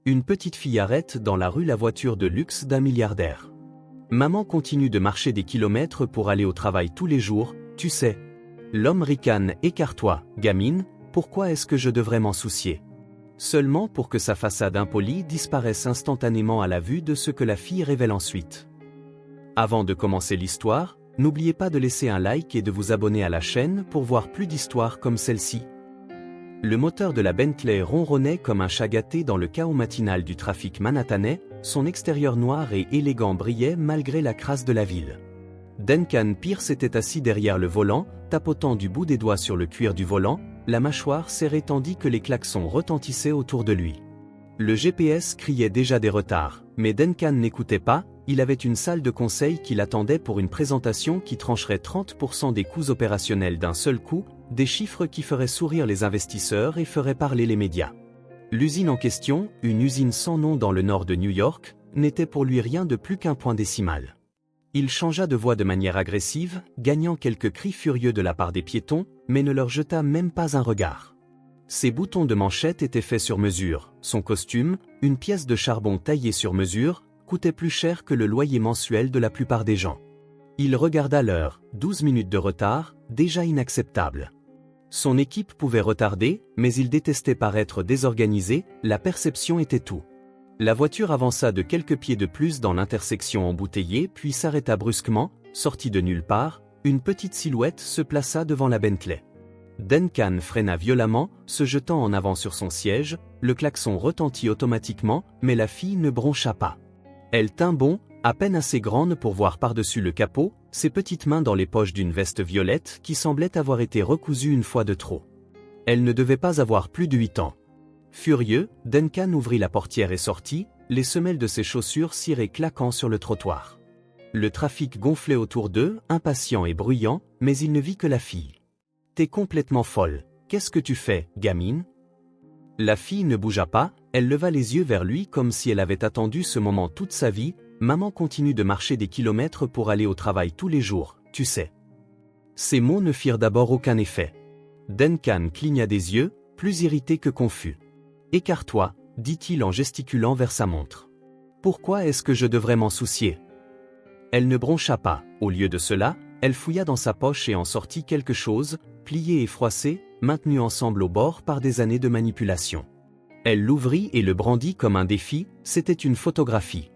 Une petite fille arrête dans la rue la voiture de luxe d'un milliardaire. Maman continue de marcher des kilomètres pour aller au travail tous les jours, tu sais. L'homme ricane, écarte-toi, gamine, pourquoi est-ce que je devrais m'en soucier? Seulement pour que sa façade impolie disparaisse instantanément à la vue de ce que la fille révèle ensuite. Avant de commencer l'histoire, n'oubliez pas de laisser un like et de vous abonner à la chaîne pour voir plus d'histoires comme celle-ci. Le moteur de la Bentley ronronnait comme un chat gâté dans le chaos matinal du trafic manhattanais, son extérieur noir et élégant brillait malgré la crasse de la ville. Duncan Pierce était assis derrière le volant, tapotant du bout des doigts sur le cuir du volant, la mâchoire serrée tandis que les klaxons retentissaient autour de lui. Le GPS criait déjà des retards, mais Duncan n'écoutait pas, il avait une salle de conseil qui l'attendait pour une présentation qui trancherait 30% des coûts opérationnels d'un seul coup, des chiffres qui feraient sourire les investisseurs et feraient parler les médias. L'usine en question, une usine sans nom dans le nord de New York, n'était pour lui rien de plus qu'un point décimal. Il changea de voix de manière agressive, gagnant quelques cris furieux de la part des piétons, mais ne leur jeta même pas un regard. Ses boutons de manchette étaient faits sur mesure, son costume, une pièce de charbon taillée sur mesure, coûtait plus cher que le loyer mensuel de la plupart des gens. Il regarda l'heure, 12 minutes de retard, déjà inacceptable. Son équipe pouvait retarder, mais il détestait paraître désorganisé, la perception était tout. La voiture avança de quelques pieds de plus dans l'intersection embouteillée puis s'arrêta brusquement, sortie de nulle part, une petite silhouette se plaça devant la Bentley. Duncan freina violemment, se jetant en avant sur son siège, le klaxon retentit automatiquement, mais la fille ne broncha pas. Elle tint bon, à peine assez grande pour voir par-dessus le capot, ses petites mains dans les poches d'une veste violette qui semblait avoir été recousue une fois de trop. Elle ne devait pas avoir plus de 8 ans. Furieux, Duncan ouvrit la portière et sortit, les semelles de ses chaussures cirées claquant sur le trottoir. Le trafic gonflait autour d'eux, impatient et bruyant, mais il ne vit que la fille. « T'es complètement folle, qu'est-ce que tu fais, gamine ?» La fille ne bougea pas, elle leva les yeux vers lui comme si elle avait attendu ce moment toute sa vie. Maman continue de marcher des kilomètres pour aller au travail tous les jours, tu sais. Ces mots ne firent d'abord aucun effet. Duncan cligna des yeux, plus irrité que confus. « Écarte-toi, dit-il en gesticulant vers sa montre. Pourquoi est-ce que je devrais m'en soucier ? Elle ne broncha pas, au lieu de cela, elle fouilla dans sa poche et en sortit quelque chose, plié et froissé, maintenu ensemble au bord par des années de manipulation. Elle l'ouvrit et le brandit comme un défi, c'était une photographie.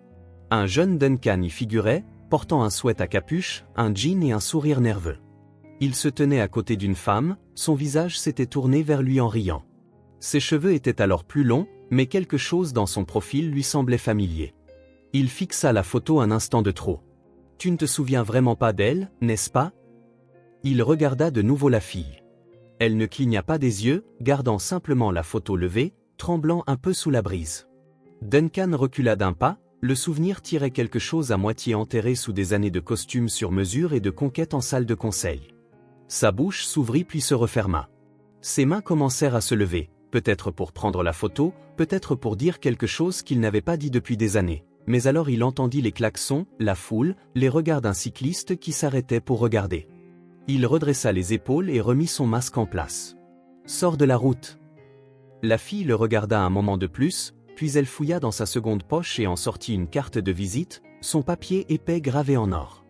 Un jeune Duncan y figurait, portant un sweat à capuche, un jean et un sourire nerveux. Il se tenait à côté d'une femme, son visage s'était tourné vers lui en riant. Ses cheveux étaient alors plus longs, mais quelque chose dans son profil lui semblait familier. Il fixa la photo un instant de trop. « Tu ne te souviens vraiment pas d'elle, n'est-ce pas ?» Il regarda de nouveau la fille. Elle ne cligna pas des yeux, gardant simplement la photo levée, tremblant un peu sous la brise. Duncan recula d'un pas, le souvenir tirait quelque chose à moitié enterré sous des années de costumes sur mesure et de conquête en salle de conseil. Sa bouche s'ouvrit puis se referma. Ses mains commencèrent à se lever, peut-être pour prendre la photo, peut-être pour dire quelque chose qu'il n'avait pas dit depuis des années. Mais alors il entendit les klaxons, la foule, les regards d'un cycliste qui s'arrêtait pour regarder. Il redressa les épaules et remit son masque en place. « Sors de la route !» La fille le regarda un moment de plus, puis elle fouilla dans sa seconde poche et en sortit une carte de visite, son papier épais gravé en or.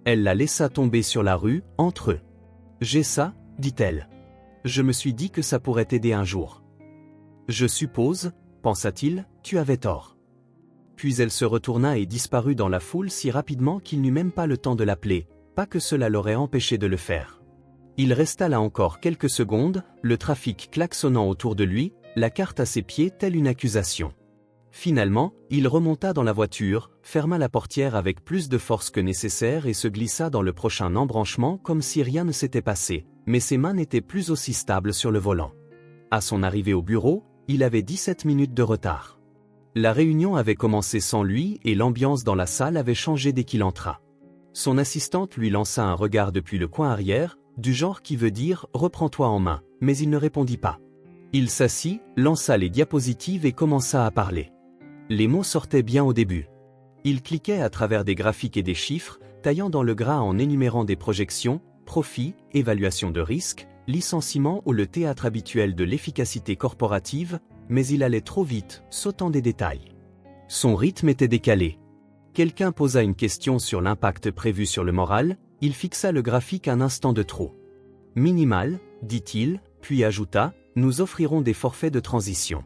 Elle la laissa tomber sur la rue, entre eux. « J'ai ça, dit-elle. Je me suis dit que ça pourrait t'aider un jour. »« Je suppose, pensa-t-il, tu avais tort. » Puis elle se retourna et disparut dans la foule si rapidement qu'il n'eut même pas le temps de l'appeler, pas que cela l'aurait empêché de le faire. Il resta là encore quelques secondes, le trafic klaxonnant autour de lui, la carte à ses pieds telle une accusation. Finalement, il remonta dans la voiture, ferma la portière avec plus de force que nécessaire et se glissa dans le prochain embranchement comme si rien ne s'était passé, mais ses mains n'étaient plus aussi stables sur le volant. À son arrivée au bureau, il avait 17 minutes de retard. La réunion avait commencé sans lui et l'ambiance dans la salle avait changé dès qu'il entra. Son assistante lui lança un regard depuis le coin arrière, du genre qui veut dire « reprends-toi en main », mais il ne répondit pas. Il s'assit, lança les diapositives et commença à parler. Les mots sortaient bien au début. Il cliquait à travers des graphiques et des chiffres, taillant dans le gras en énumérant des projections, profits, évaluation de risque, licenciement ou le théâtre habituel de l'efficacité corporative, mais il allait trop vite, sautant des détails. Son rythme était décalé. Quelqu'un posa une question sur l'impact prévu sur le moral, il fixa le graphique un instant de trop. Minimal, dit-il, puis ajouta, nous offrirons des forfaits de transition.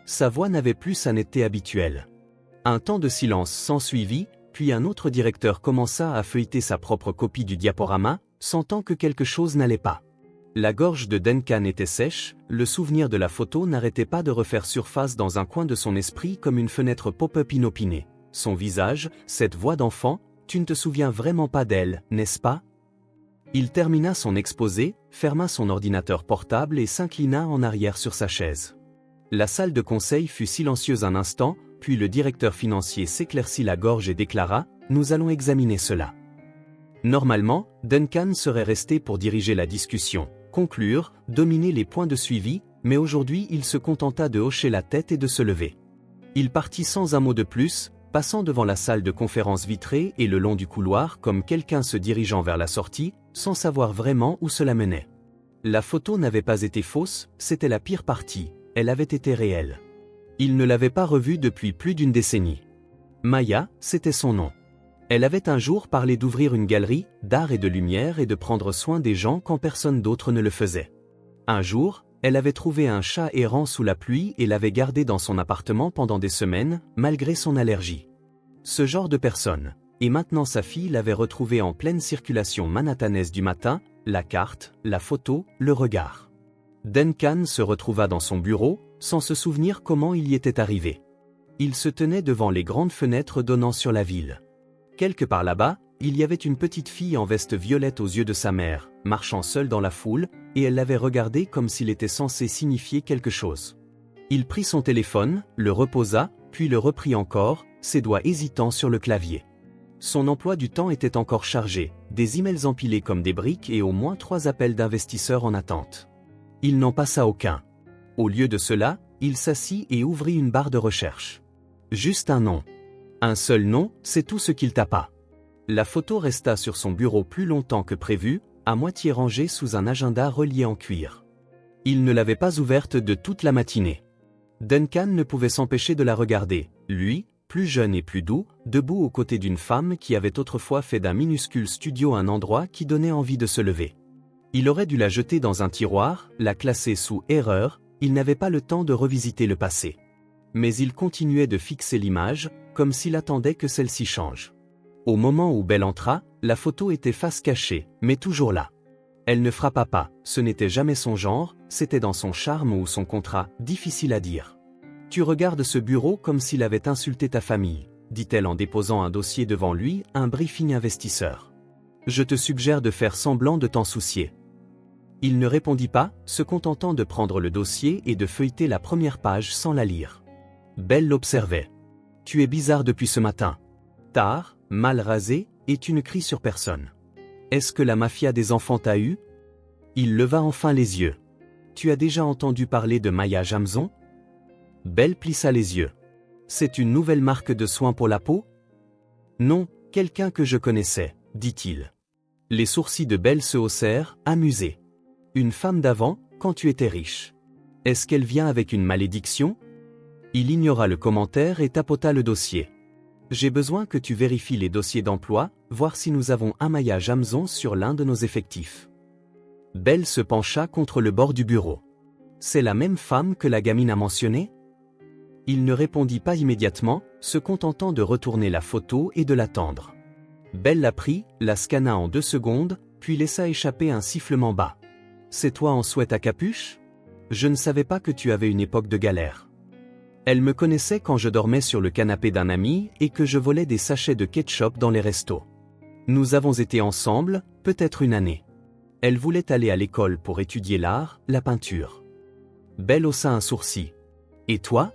Sa voix n'avait plus sa netteté habituelle. Un temps de silence s'ensuivit, puis un autre directeur commença à feuilleter sa propre copie du diaporama, sentant que quelque chose n'allait pas. La gorge de Duncan était sèche, le souvenir de la photo n'arrêtait pas de refaire surface dans un coin de son esprit comme une fenêtre pop-up inopinée. Son visage, cette voix d'enfant, tu ne te souviens vraiment pas d'elle, n'est-ce pas? Il termina son exposé, ferma son ordinateur portable et s'inclina en arrière sur sa chaise. La salle de conseil fut silencieuse un instant, puis le directeur financier s'éclaircit la gorge et déclara « Nous allons examiner cela ». Normalement, Duncan serait resté pour diriger la discussion, conclure, dominer les points de suivi, mais aujourd'hui il se contenta de hocher la tête et de se lever. Il partit sans un mot de plus, passant devant la salle de conférence vitrée et le long du couloir comme quelqu'un se dirigeant vers la sortie, sans savoir vraiment où cela menait. La photo n'avait pas été fausse, c'était la pire partie, elle avait été réelle. Il ne l'avait pas revue depuis plus d'une décennie. Maya, c'était son nom. Elle avait un jour parlé d'ouvrir une galerie, d'art et de lumière et de prendre soin des gens quand personne d'autre ne le faisait. Un jour, elle avait trouvé un chat errant sous la pluie et l'avait gardé dans son appartement pendant des semaines, malgré son allergie. Ce genre de personne. Et maintenant sa fille l'avait retrouvé en pleine circulation manhattanaise du matin, la carte, la photo, le regard. Duncan se retrouva dans son bureau, sans se souvenir comment il y était arrivé. Il se tenait devant les grandes fenêtres donnant sur la ville. Quelque part là-bas, il y avait une petite fille en veste violette aux yeux de sa mère, marchant seule dans la foule, et elle l'avait regardé comme s'il était censé signifier quelque chose. Il prit son téléphone, le reposa, puis le reprit encore, ses doigts hésitants sur le clavier. Son emploi du temps était encore chargé, des emails empilés comme des briques et au moins 3 appels d'investisseurs en attente. Il n'en passa aucun. Au lieu de cela, il s'assit et ouvrit une barre de recherche. Juste un nom. Un seul nom, c'est tout ce qu'il tapa. La photo resta sur son bureau plus longtemps que prévu, à moitié rangée sous un agenda relié en cuir. Il ne l'avait pas ouverte de toute la matinée. Duncan ne pouvait s'empêcher de la regarder, lui, plus jeune et plus doux, debout aux côtés d'une femme qui avait autrefois fait d'un minuscule studio un endroit qui donnait envie de se lever. Il aurait dû la jeter dans un tiroir, la classer sous « erreur », il n'avait pas le temps de revisiter le passé. Mais il continuait de fixer l'image, comme s'il attendait que celle-ci change. Au moment où Belle entra, la photo était face cachée, mais toujours là. Elle ne frappa pas, ce n'était jamais son genre, c'était dans son charme ou son contrat, difficile à dire. « Tu regardes ce bureau comme s'il avait insulté ta famille », dit-elle en déposant un dossier devant lui, un briefing investisseur. « Je te suggère de faire semblant de t'en soucier. » Il ne répondit pas, se contentant de prendre le dossier et de feuilleter la première page sans la lire. Belle l'observait. « Tu es bizarre depuis ce matin. Tard, mal rasé, et tu ne cries sur personne. Est-ce que la mafia des enfants t'a eu ?» Il leva enfin les yeux. « Tu as déjà entendu parler de Maya Jamson ?» Belle plissa les yeux. « C'est une nouvelle marque de soins pour la peau ?» Non, quelqu'un que je connaissais, dit-il. Les sourcils de Belle se haussèrent, amusés. « Une femme d'avant, quand tu étais riche. Est-ce qu'elle vient avec une malédiction ?» Il ignora le commentaire et tapota le dossier. « J'ai besoin que tu vérifies les dossiers d'emploi, voir si nous avons un Maya Jamson sur l'un de nos effectifs. » Belle se pencha contre le bord du bureau. « C'est la même femme que la gamine a mentionnée ?» Il ne répondit pas immédiatement, se contentant de retourner la photo et de l'attendre. Belle la prit, la scanna en 2 secondes, puis laissa échapper un sifflement bas. « C'est toi en sweat à capuche ? Je ne savais pas que tu avais une époque de galère. » Elle me connaissait quand je dormais sur le canapé d'un ami et que je volais des sachets de ketchup dans les restos. Nous avons été ensemble, peut-être une année. Elle voulait aller à l'école pour étudier l'art, la peinture. Belle haussa un sourcil. « Et toi ?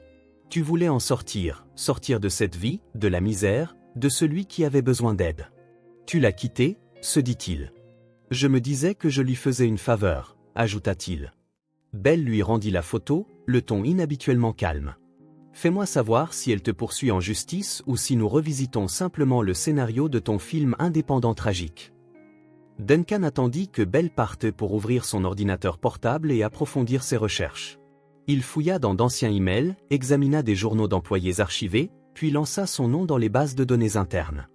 Tu voulais en sortir, sortir de cette vie, de la misère, de celui qui avait besoin d'aide. Tu l'as quitté, se dit-il. Je me disais que je lui faisais une faveur, ajouta-t-il. Belle lui rendit la photo, le ton inhabituellement calme. Fais-moi savoir si elle te poursuit en justice ou si nous revisitons simplement le scénario de ton film indépendant tragique. Duncan attendit que Belle parte pour ouvrir son ordinateur portable et approfondir ses recherches. Il fouilla dans d'anciens emails, examina des journaux d'employés archivés, puis lança son nom dans les bases de données internes.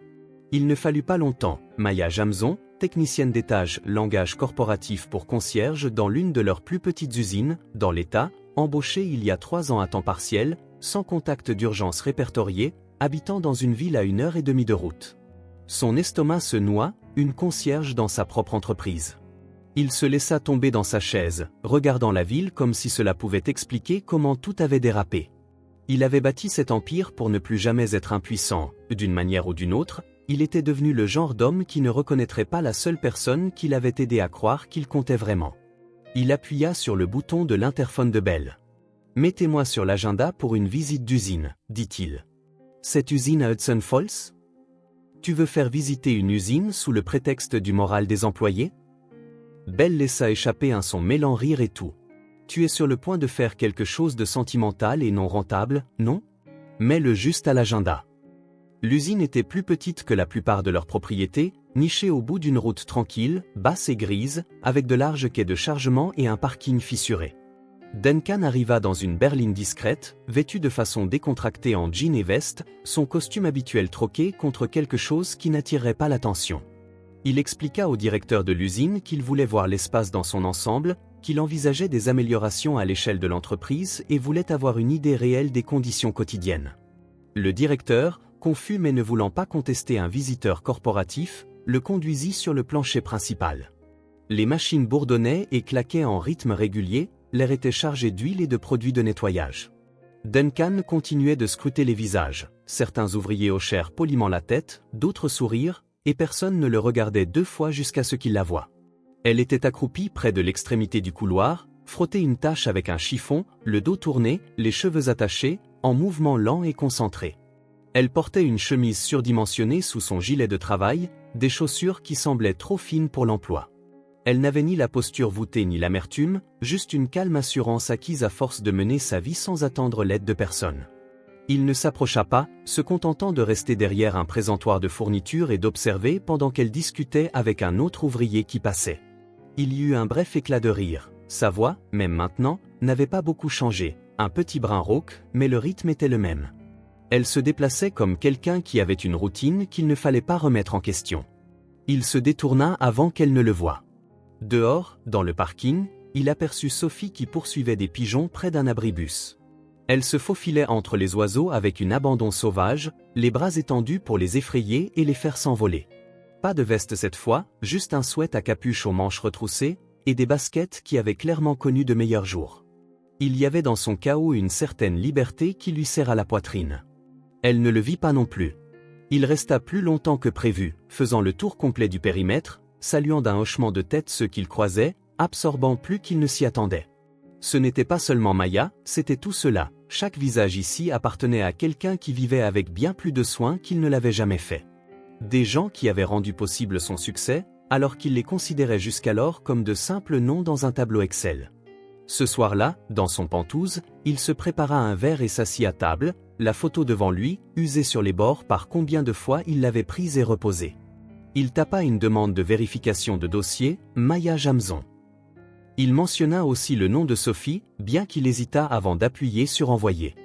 Il ne fallut pas longtemps, Maya Jamzon, technicienne d'étage langage corporatif pour concierge dans l'une de leurs plus petites usines, dans l'État, embauchée il y a 3 ans à temps partiel, sans contact d'urgence répertorié, habitant dans une ville à 1h30 de route. Son estomac se noua, une concierge dans sa propre entreprise. Il se laissa tomber dans sa chaise, regardant la ville comme si cela pouvait expliquer comment tout avait dérapé. Il avait bâti cet empire pour ne plus jamais être impuissant, d'une manière ou d'une autre, il était devenu le genre d'homme qui ne reconnaîtrait pas la seule personne qu'il avait aidé à croire qu'il comptait vraiment. Il appuya sur le bouton de l'interphone de Bell. « Mettez-moi sur l'agenda pour une visite d'usine, dit-il. Cette usine à Hudson Falls ? Tu veux faire visiter une usine sous le prétexte du moral des employés ? » Bell laissa échapper un son mêlant rire et tout. « Tu es sur le point de faire quelque chose de sentimental et non rentable, non ? Mets-le juste à l'agenda. » L'usine était plus petite que la plupart de leurs propriétés, nichée au bout d'une route tranquille, basse et grise, avec de larges quais de chargement et un parking fissuré. Duncan arriva dans une berline discrète, vêtu de façon décontractée en jean et veste, son costume habituel troqué contre quelque chose qui n'attirerait pas l'attention. Il expliqua au directeur de l'usine qu'il voulait voir l'espace dans son ensemble, qu'il envisageait des améliorations à l'échelle de l'entreprise et voulait avoir une idée réelle des conditions quotidiennes. Le directeur, confus mais ne voulant pas contester un visiteur corporatif, le conduisit sur le plancher principal. Les machines bourdonnaient et claquaient en rythme régulier, l'air était chargé d'huile et de produits de nettoyage. Duncan continuait de scruter les visages, certains ouvriers hochèrent poliment la tête, d'autres sourirent, et personne ne le regardait 2 fois jusqu'à ce qu'il la voie. Elle était accroupie près de l'extrémité du couloir, frottait une tâche avec un chiffon, le dos tourné, les cheveux attachés, en mouvement lent et concentré. Elle portait une chemise surdimensionnée sous son gilet de travail, des chaussures qui semblaient trop fines pour l'emploi. Elle n'avait ni la posture voûtée ni l'amertume, juste une calme assurance acquise à force de mener sa vie sans attendre l'aide de personne. Il ne s'approcha pas, se contentant de rester derrière un présentoir de fournitures et d'observer pendant qu'elle discutait avec un autre ouvrier qui passait. Il y eut un bref éclat de rire. Sa voix, même maintenant, n'avait pas beaucoup changé, un petit brin rauque, mais le rythme était le même. Elle se déplaçait comme quelqu'un qui avait une routine qu'il ne fallait pas remettre en question. Il se détourna avant qu'elle ne le voie. Dehors, dans le parking, il aperçut Sophie qui poursuivait des pigeons près d'un abribus. Elle se faufilait entre les oiseaux avec une abandon sauvage, les bras étendus pour les effrayer et les faire s'envoler. Pas de veste cette fois, juste un sweat à capuche aux manches retroussées, et des baskets qui avaient clairement connu de meilleurs jours. Il y avait dans son chaos une certaine liberté qui lui serra la poitrine. Elle ne le vit pas non plus. Il resta plus longtemps que prévu, faisant le tour complet du périmètre, saluant d'un hochement de tête ceux qu'il croisait, absorbant plus qu'il ne s'y attendait. Ce n'était pas seulement Maya, c'était tout cela. Chaque visage ici appartenait à quelqu'un qui vivait avec bien plus de soin qu'il ne l'avait jamais fait. Des gens qui avaient rendu possible son succès, alors qu'il les considérait jusqu'alors comme de simples noms dans un tableau Excel. Ce soir-là, dans son pantouse, il se prépara un verre et s'assit à table, la photo devant lui, usée sur les bords par combien de fois il l'avait prise et reposée. Il tapa une demande de vérification de dossier, Maya Jamzon. Il mentionna aussi le nom de Sophie, bien qu'il hésitât avant d'appuyer sur envoyer.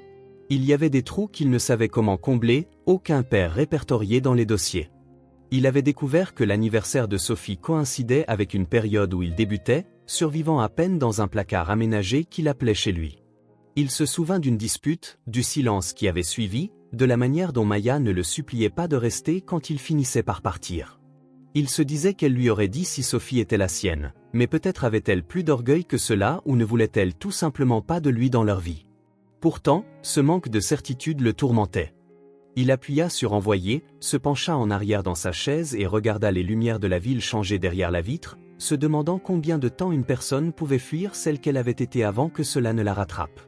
Il y avait des trous qu'il ne savait comment combler, aucun père répertorié dans les dossiers. Il avait découvert que l'anniversaire de Sophie coïncidait avec une période où il débutait, survivant à peine dans un placard aménagé qu'il appelait chez lui. Il se souvint d'une dispute, du silence qui avait suivi, de la manière dont Maya ne le suppliait pas de rester quand il finissait par partir. Il se disait qu'elle lui aurait dit si Sophie était la sienne, mais peut-être avait-elle plus d'orgueil que cela ou ne voulait-elle tout simplement pas de lui dans leur vie. Pourtant, ce manque de certitude le tourmentait. Il appuya sur envoyer, se pencha en arrière dans sa chaise et regarda les lumières de la ville changer derrière la vitre, se demandant combien de temps une personne pouvait fuir celle qu'elle avait été avant que cela ne la rattrape.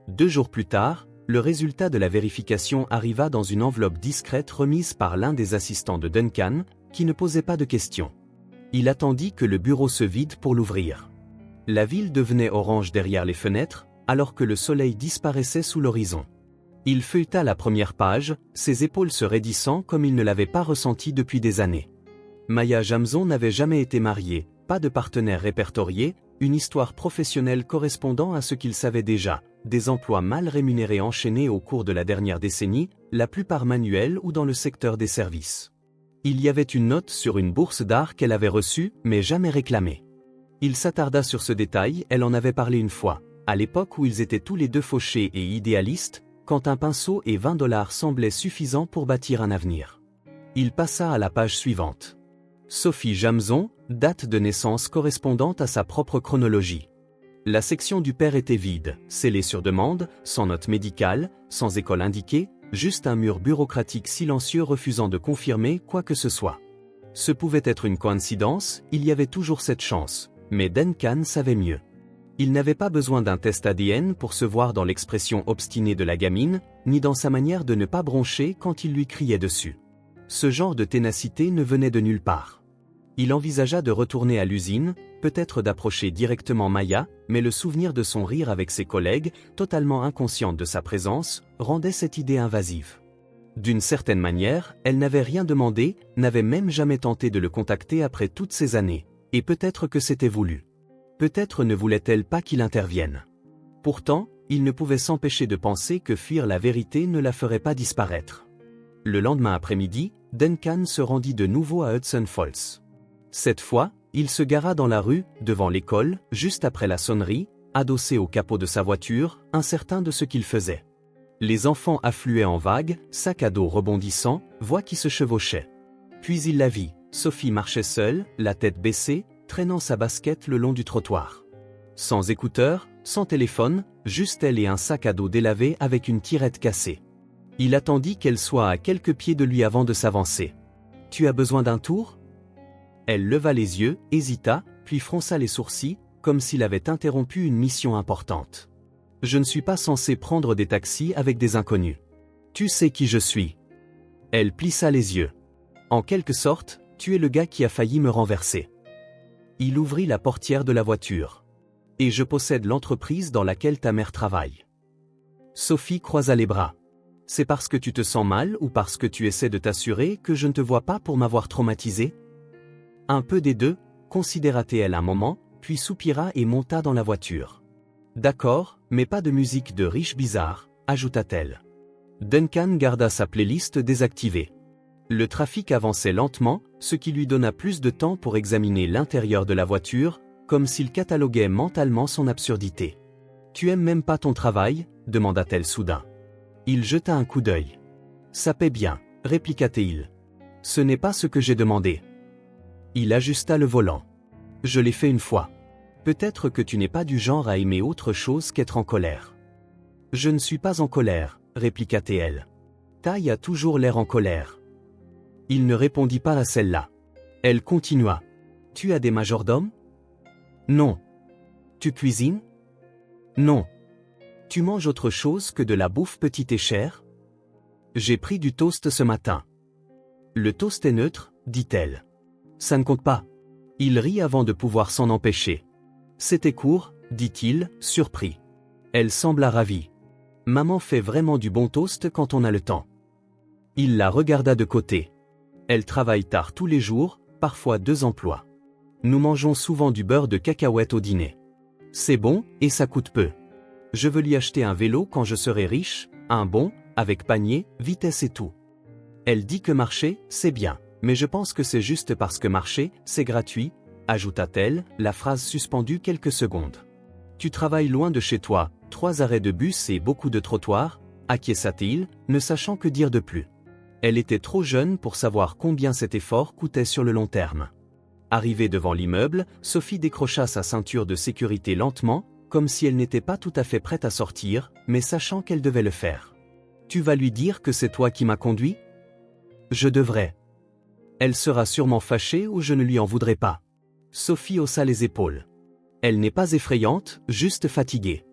2 jours plus tard, le résultat de la vérification arriva dans une enveloppe discrète remise par l'un des assistants de Duncan, qui ne posait pas de questions. Il attendit que le bureau se vide pour l'ouvrir. La ville devenait orange derrière les fenêtres, alors que le soleil disparaissait sous l'horizon. Il feuilleta la première page, ses épaules se raidissant comme il ne l'avait pas ressenti depuis des années. Maya Jamzon n'avait jamais été mariée, pas de partenaire répertorié, une histoire professionnelle correspondant à ce qu'il savait déjà, des emplois mal rémunérés enchaînés au cours de la dernière décennie, la plupart manuels ou dans le secteur des services. Il y avait une note sur une bourse d'art qu'elle avait reçue, mais jamais réclamée. Il s'attarda sur ce détail, elle en avait parlé une fois, à l'époque où ils étaient tous les deux fauchés et idéalistes, quand un pinceau et $20 semblaient suffisants pour bâtir un avenir. Il passa à la page suivante. Sophie Jamson, date de naissance correspondante à sa propre chronologie. La section du père était vide, scellée sur demande, sans note médicale, sans école indiquée, juste un mur bureaucratique silencieux refusant de confirmer quoi que ce soit. Ce pouvait être une coïncidence, il y avait toujours cette chance, mais Duncan savait mieux. Il n'avait pas besoin d'un test ADN pour se voir dans l'expression obstinée de la gamine, ni dans sa manière de ne pas broncher quand il lui criait dessus. Ce genre de ténacité ne venait de nulle part. Il envisagea de retourner à l'usine, peut-être d'approcher directement Maya, mais le souvenir de son rire avec ses collègues, totalement inconsciente de sa présence, rendait cette idée invasive. D'une certaine manière, elle n'avait rien demandé, n'avait même jamais tenté de le contacter après toutes ces années, et peut-être que c'était voulu. Peut-être ne voulait-elle pas qu'il intervienne. Pourtant, il ne pouvait s'empêcher de penser que fuir la vérité ne la ferait pas disparaître. Le lendemain après-midi, Duncan se rendit de nouveau à Hudson Falls. Cette fois, il se gara dans la rue, devant l'école, juste après la sonnerie, adossé au capot de sa voiture, incertain de ce qu'il faisait. Les enfants affluaient en vagues, sac à dos rebondissant, voix qui se chevauchaient. Puis il la vit, Sophie marchait seule, la tête baissée, traînant sa basket le long du trottoir. Sans écouteurs, sans téléphone, juste elle et un sac à dos délavé avec une tirette cassée. Il attendit qu'elle soit à quelques pieds de lui avant de s'avancer. « Tu as besoin d'un tour ?» Elle leva les yeux, hésita, puis fronça les sourcils, comme s'il avait interrompu une mission importante. « Je ne suis pas censé prendre des taxis avec des inconnus. Tu sais qui je suis. » Elle plissa les yeux. « En quelque sorte, tu es le gars qui a failli me renverser. » Il ouvrit la portière de la voiture. « Et je possède l'entreprise dans laquelle ta mère travaille. » Sophie croisa les bras. « C'est parce que tu te sens mal ou parce que tu essaies de t'assurer que je ne te vois pas pour m'avoir traumatisé ?» Un peu des deux, considéra-t-elle un moment, puis soupira et monta dans la voiture. « D'accord, mais pas de musique de riche bizarre, » ajouta-t-elle. Duncan garda sa playlist désactivée. Le trafic avançait lentement, ce qui lui donna plus de temps pour examiner l'intérieur de la voiture, comme s'il cataloguait mentalement son absurdité. « Tu aimes même pas ton travail ?» demanda-t-elle soudain. Il jeta un coup d'œil. « Ça paie bien, » répliqua-t-il. « Ce n'est pas ce que j'ai demandé. » Il ajusta le volant. « Je l'ai fait une fois. Peut-être que tu n'es pas du genre à aimer autre chose qu'être en colère. »« Je ne suis pas en colère, » répliqua-t-elle. « Taille a toujours l'air en colère. » Il ne répondit pas à celle-là. Elle continua. « Tu as des majordomes ? » ?»« Non. »« Tu cuisines ? » ?»« Non. »« Tu manges autre chose que de la bouffe petite et chère ? » ?»« J'ai pris du toast ce matin. »« Le toast est neutre, dit-elle. »« Ça ne compte pas. » Il rit avant de pouvoir s'en empêcher. « C'était court, dit-il, surpris. Elle sembla ravie. « Maman fait vraiment du bon toast quand on a le temps. » Il la regarda de côté. « Elle travaille tard tous les jours, parfois 2 emplois. Nous mangeons souvent du beurre de cacahuète au dîner. C'est bon, et ça coûte peu. Je veux lui acheter un vélo quand je serai riche, un bon, avec panier, vitesse et tout. Elle dit que marcher, c'est bien, mais je pense que c'est juste parce que marcher, c'est gratuit, » ajouta-t-elle, la phrase suspendue quelques secondes. « Tu travailles loin de chez toi, 3 arrêts de bus et beaucoup de trottoirs, » acquiesça-t-il, ne sachant que dire de plus. Elle était trop jeune pour savoir combien cet effort coûtait sur le long terme. Arrivée devant l'immeuble, Sophie décrocha sa ceinture de sécurité lentement, comme si elle n'était pas tout à fait prête à sortir, mais sachant qu'elle devait le faire. « Tu vas lui dire que c'est toi qui m'as conduit ? » ?»« Je devrais. Elle sera sûrement fâchée ou je ne lui en voudrais pas. » Sophie haussa les épaules. Elle n'est pas effrayante, juste fatiguée.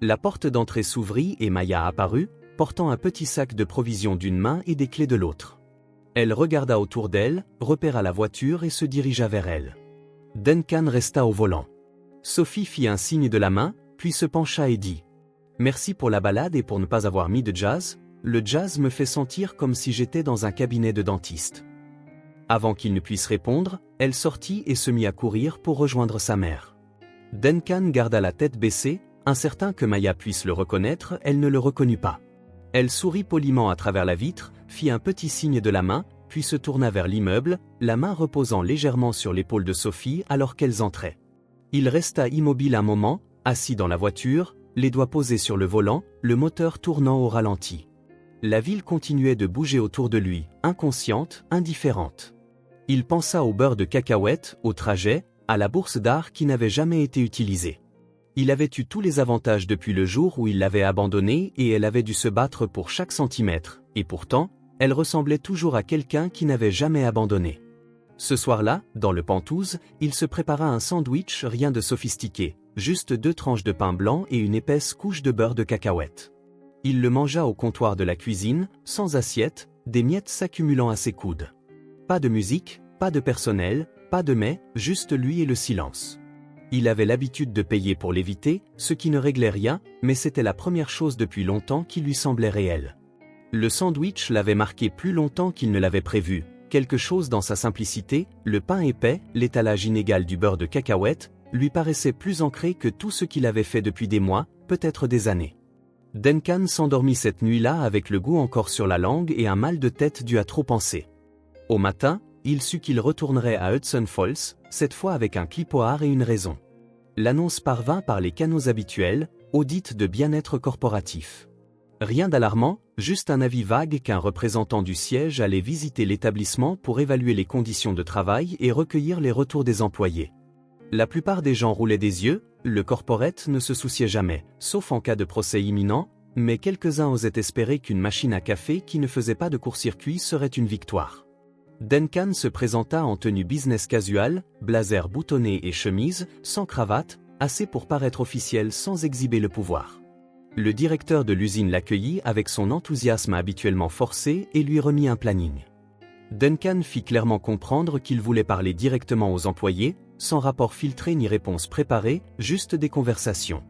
La porte d'entrée s'ouvrit et Maya apparut, portant un petit sac de provisions d'une main et des clés de l'autre. Elle regarda autour d'elle, repéra la voiture et se dirigea vers elle. Duncan resta au volant. Sophie fit un signe de la main, puis se pencha et dit « Merci pour la balade et pour ne pas avoir mis de jazz, le jazz me fait sentir comme si j'étais dans un cabinet de dentiste. » Avant qu'il ne puisse répondre, elle sortit et se mit à courir pour rejoindre sa mère. Duncan garda la tête baissée, incertain que Maya puisse le reconnaître, elle ne le reconnut pas. Elle sourit poliment à travers la vitre, fit un petit signe de la main, puis se tourna vers l'immeuble, la main reposant légèrement sur l'épaule de Sophie alors qu'elles entraient. Il resta immobile un moment, assis dans la voiture, les doigts posés sur le volant, le moteur tournant au ralenti. La ville continuait de bouger autour de lui, inconsciente, indifférente. Il pensa au beurre de cacahuète, au trajet, à la bourse d'art qui n'avait jamais été utilisée. Il avait eu tous les avantages depuis le jour où il l'avait abandonnée et elle avait dû se battre pour chaque centimètre, et pourtant, elle ressemblait toujours à quelqu'un qui n'avait jamais abandonné. Ce soir-là, dans le Penthouse, il se prépara un sandwich rien de sophistiqué, juste 2 tranches de pain blanc et une épaisse couche de beurre de cacahuète. Il le mangea au comptoir de la cuisine, sans assiette, des miettes s'accumulant à ses coudes. Pas de musique, pas de personnel, pas de mets, juste lui et le silence. Il avait l'habitude de payer pour l'éviter, ce qui ne réglait rien, mais c'était la première chose depuis longtemps qui lui semblait réelle. Le sandwich l'avait marqué plus longtemps qu'il ne l'avait prévu, quelque chose dans sa simplicité, le pain épais, l'étalage inégal du beurre de cacahuète, lui paraissait plus ancré que tout ce qu'il avait fait depuis des mois, peut-être des années. Duncan s'endormit cette nuit-là avec le goût encore sur la langue et un mal de tête dû à trop penser. Au matin, il sut qu'il retournerait à Hudson Falls, cette fois avec un clipoar et une raison. L'annonce parvint par les canaux habituels, audit de bien-être corporatif. Rien d'alarmant, juste un avis vague qu'un représentant du siège allait visiter l'établissement pour évaluer les conditions de travail et recueillir les retours des employés. La plupart des gens roulaient des yeux, le corporate ne se souciait jamais, sauf en cas de procès imminent, mais quelques-uns osaient espérer qu'une machine à café qui ne faisait pas de court-circuit serait une victoire. Duncan se présenta en tenue business casual, blazer boutonné et chemise, sans cravate, assez pour paraître officiel sans exhiber le pouvoir. Le directeur de l'usine l'accueillit avec son enthousiasme habituellement forcé et lui remit un planning. Duncan fit clairement comprendre qu'il voulait parler directement aux employés, sans rapport filtré ni réponse préparée, juste des conversations.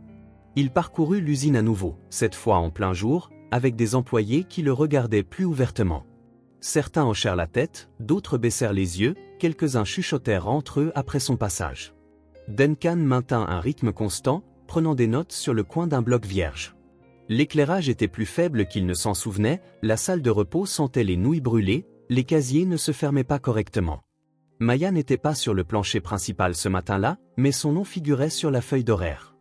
Il parcourut l'usine à nouveau, cette fois en plein jour, avec des employés qui le regardaient plus ouvertement. Certains hochèrent la tête, d'autres baissèrent les yeux, quelques-uns chuchotèrent entre eux après son passage. Duncan maintint un rythme constant, prenant des notes sur le coin d'un bloc vierge. L'éclairage était plus faible qu'il ne s'en souvenait, la salle de repos sentait les nouilles brûlées, les casiers ne se fermaient pas correctement. Maya n'était pas sur le plancher principal ce matin-là, mais son nom figurait sur la feuille d'horaire.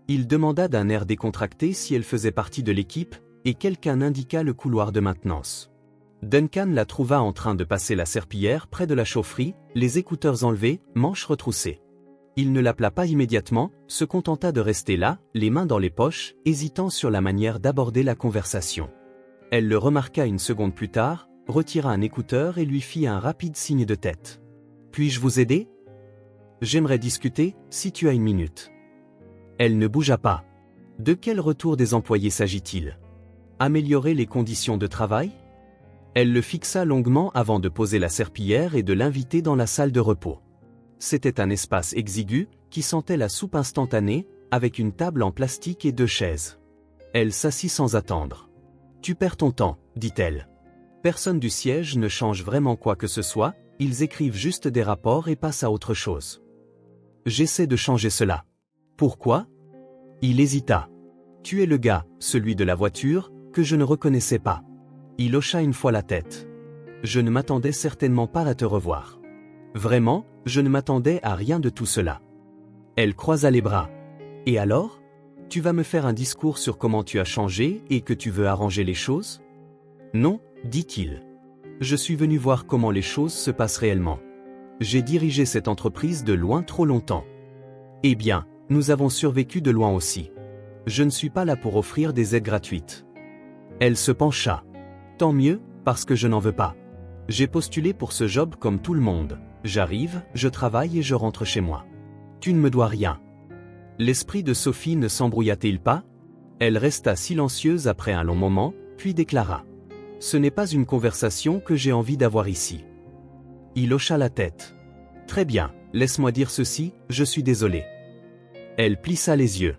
Il demanda d'un air décontracté si elle faisait partie de l'équipe, et quelqu'un indiqua le couloir de maintenance. Duncan la trouva en train de passer la serpillière près de la chaufferie, les écouteurs enlevés, manches retroussées. Il ne l'appela pas immédiatement, se contenta de rester là, les mains dans les poches, hésitant sur la manière d'aborder la conversation. Elle le remarqua une seconde plus tard, retira un écouteur et lui fit un rapide signe de tête. « Puis-je vous aider ? J'aimerais discuter, si tu as une minute. » Elle ne bougea pas. De quel retour des employés s'agit-il ? Améliorer les conditions de travail ? Elle le fixa longuement avant de poser la serpillière et de l'inviter dans la salle de repos. C'était un espace exigu, qui sentait la soupe instantanée, avec une table en plastique et 2 chaises. Elle s'assit sans attendre. « Tu perds ton temps, dit-elle. Personne du siège ne change vraiment quoi que ce soit, ils écrivent juste des rapports et passent à autre chose. J'essaie de changer cela. Pourquoi ? Il hésita. Tu es le gars, celui de la voiture, que je ne reconnaissais pas. Il hocha une fois la tête. Je ne m'attendais certainement pas à te revoir. Vraiment, je ne m'attendais à rien de tout cela. Elle croisa les bras. Et alors ? Tu vas me faire un discours sur comment tu as changé et que tu veux arranger les choses ? Non, dit-il. Je suis venu voir comment les choses se passent réellement. J'ai dirigé cette entreprise de loin trop longtemps. Eh bien, nous avons survécu de loin aussi. Je ne suis pas là pour offrir des aides gratuites. Elle se pencha. Tant mieux, parce que je n'en veux pas. J'ai postulé pour ce job comme tout le monde. J'arrive, je travaille et je rentre chez moi. Tu ne me dois rien. L'esprit de Sophie ne s'embrouilla-t-il pas ? Elle resta silencieuse après un long moment, puis déclara. Ce n'est pas une conversation que j'ai envie d'avoir ici. Il hocha la tête. Très bien, laisse-moi dire ceci, je suis désolé. Elle plissa les yeux.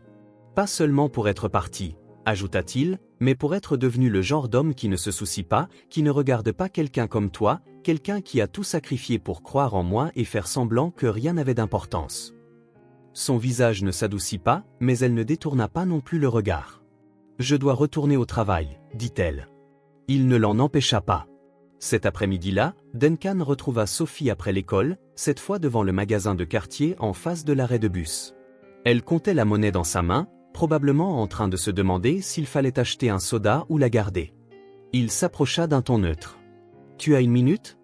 Pas seulement pour être parti, ajouta-t-il, mais pour être devenu le genre d'homme qui ne se soucie pas, qui ne regarde pas quelqu'un comme toi, quelqu'un qui a tout sacrifié pour croire en moi et faire semblant que rien n'avait d'importance. Son visage ne s'adoucit pas, mais elle ne détourna pas non plus le regard. « Je dois retourner au travail, dit-elle. Il ne l'en empêcha pas. Cet après-midi-là, Duncan retrouva Sophie après l'école, cette fois devant le magasin de quartier en face de l'arrêt de bus. Elle comptait la monnaie dans sa main, probablement en train de se demander s'il fallait acheter un soda ou la garder. Il s'approcha d'un ton neutre. « Tu as une minute ?»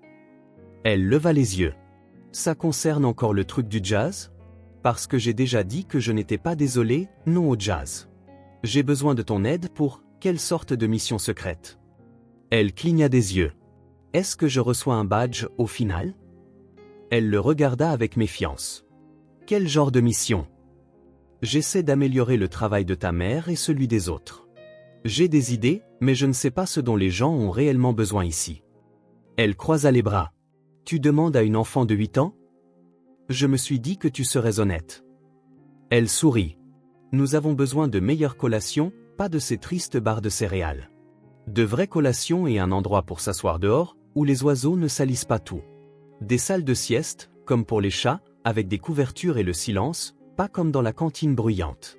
Elle leva les yeux. « Ça concerne encore le truc du jazz ? Parce que j'ai déjà dit que je n'étais pas désolé, non au jazz. J'ai besoin de ton aide pour quelle sorte de mission secrète ?» Elle cligna des yeux. « Est-ce que je reçois un badge au final ?» Elle le regarda avec méfiance. « Quel genre de mission ? » « J'essaie d'améliorer le travail de ta mère et celui des autres. J'ai des idées, mais je ne sais pas ce dont les gens ont réellement besoin ici. » Elle croisa les bras. « Tu demandes à une enfant de 8 ans ? Je me suis dit que tu serais honnête. » Elle sourit. « Nous avons besoin de meilleures collations, pas de ces tristes barres de céréales. De vraies collations et un endroit pour s'asseoir dehors, où les oiseaux ne salissent pas tout. Des salles de sieste, comme pour les chats, avec des couvertures et le silence, pas comme dans la cantine bruyante. »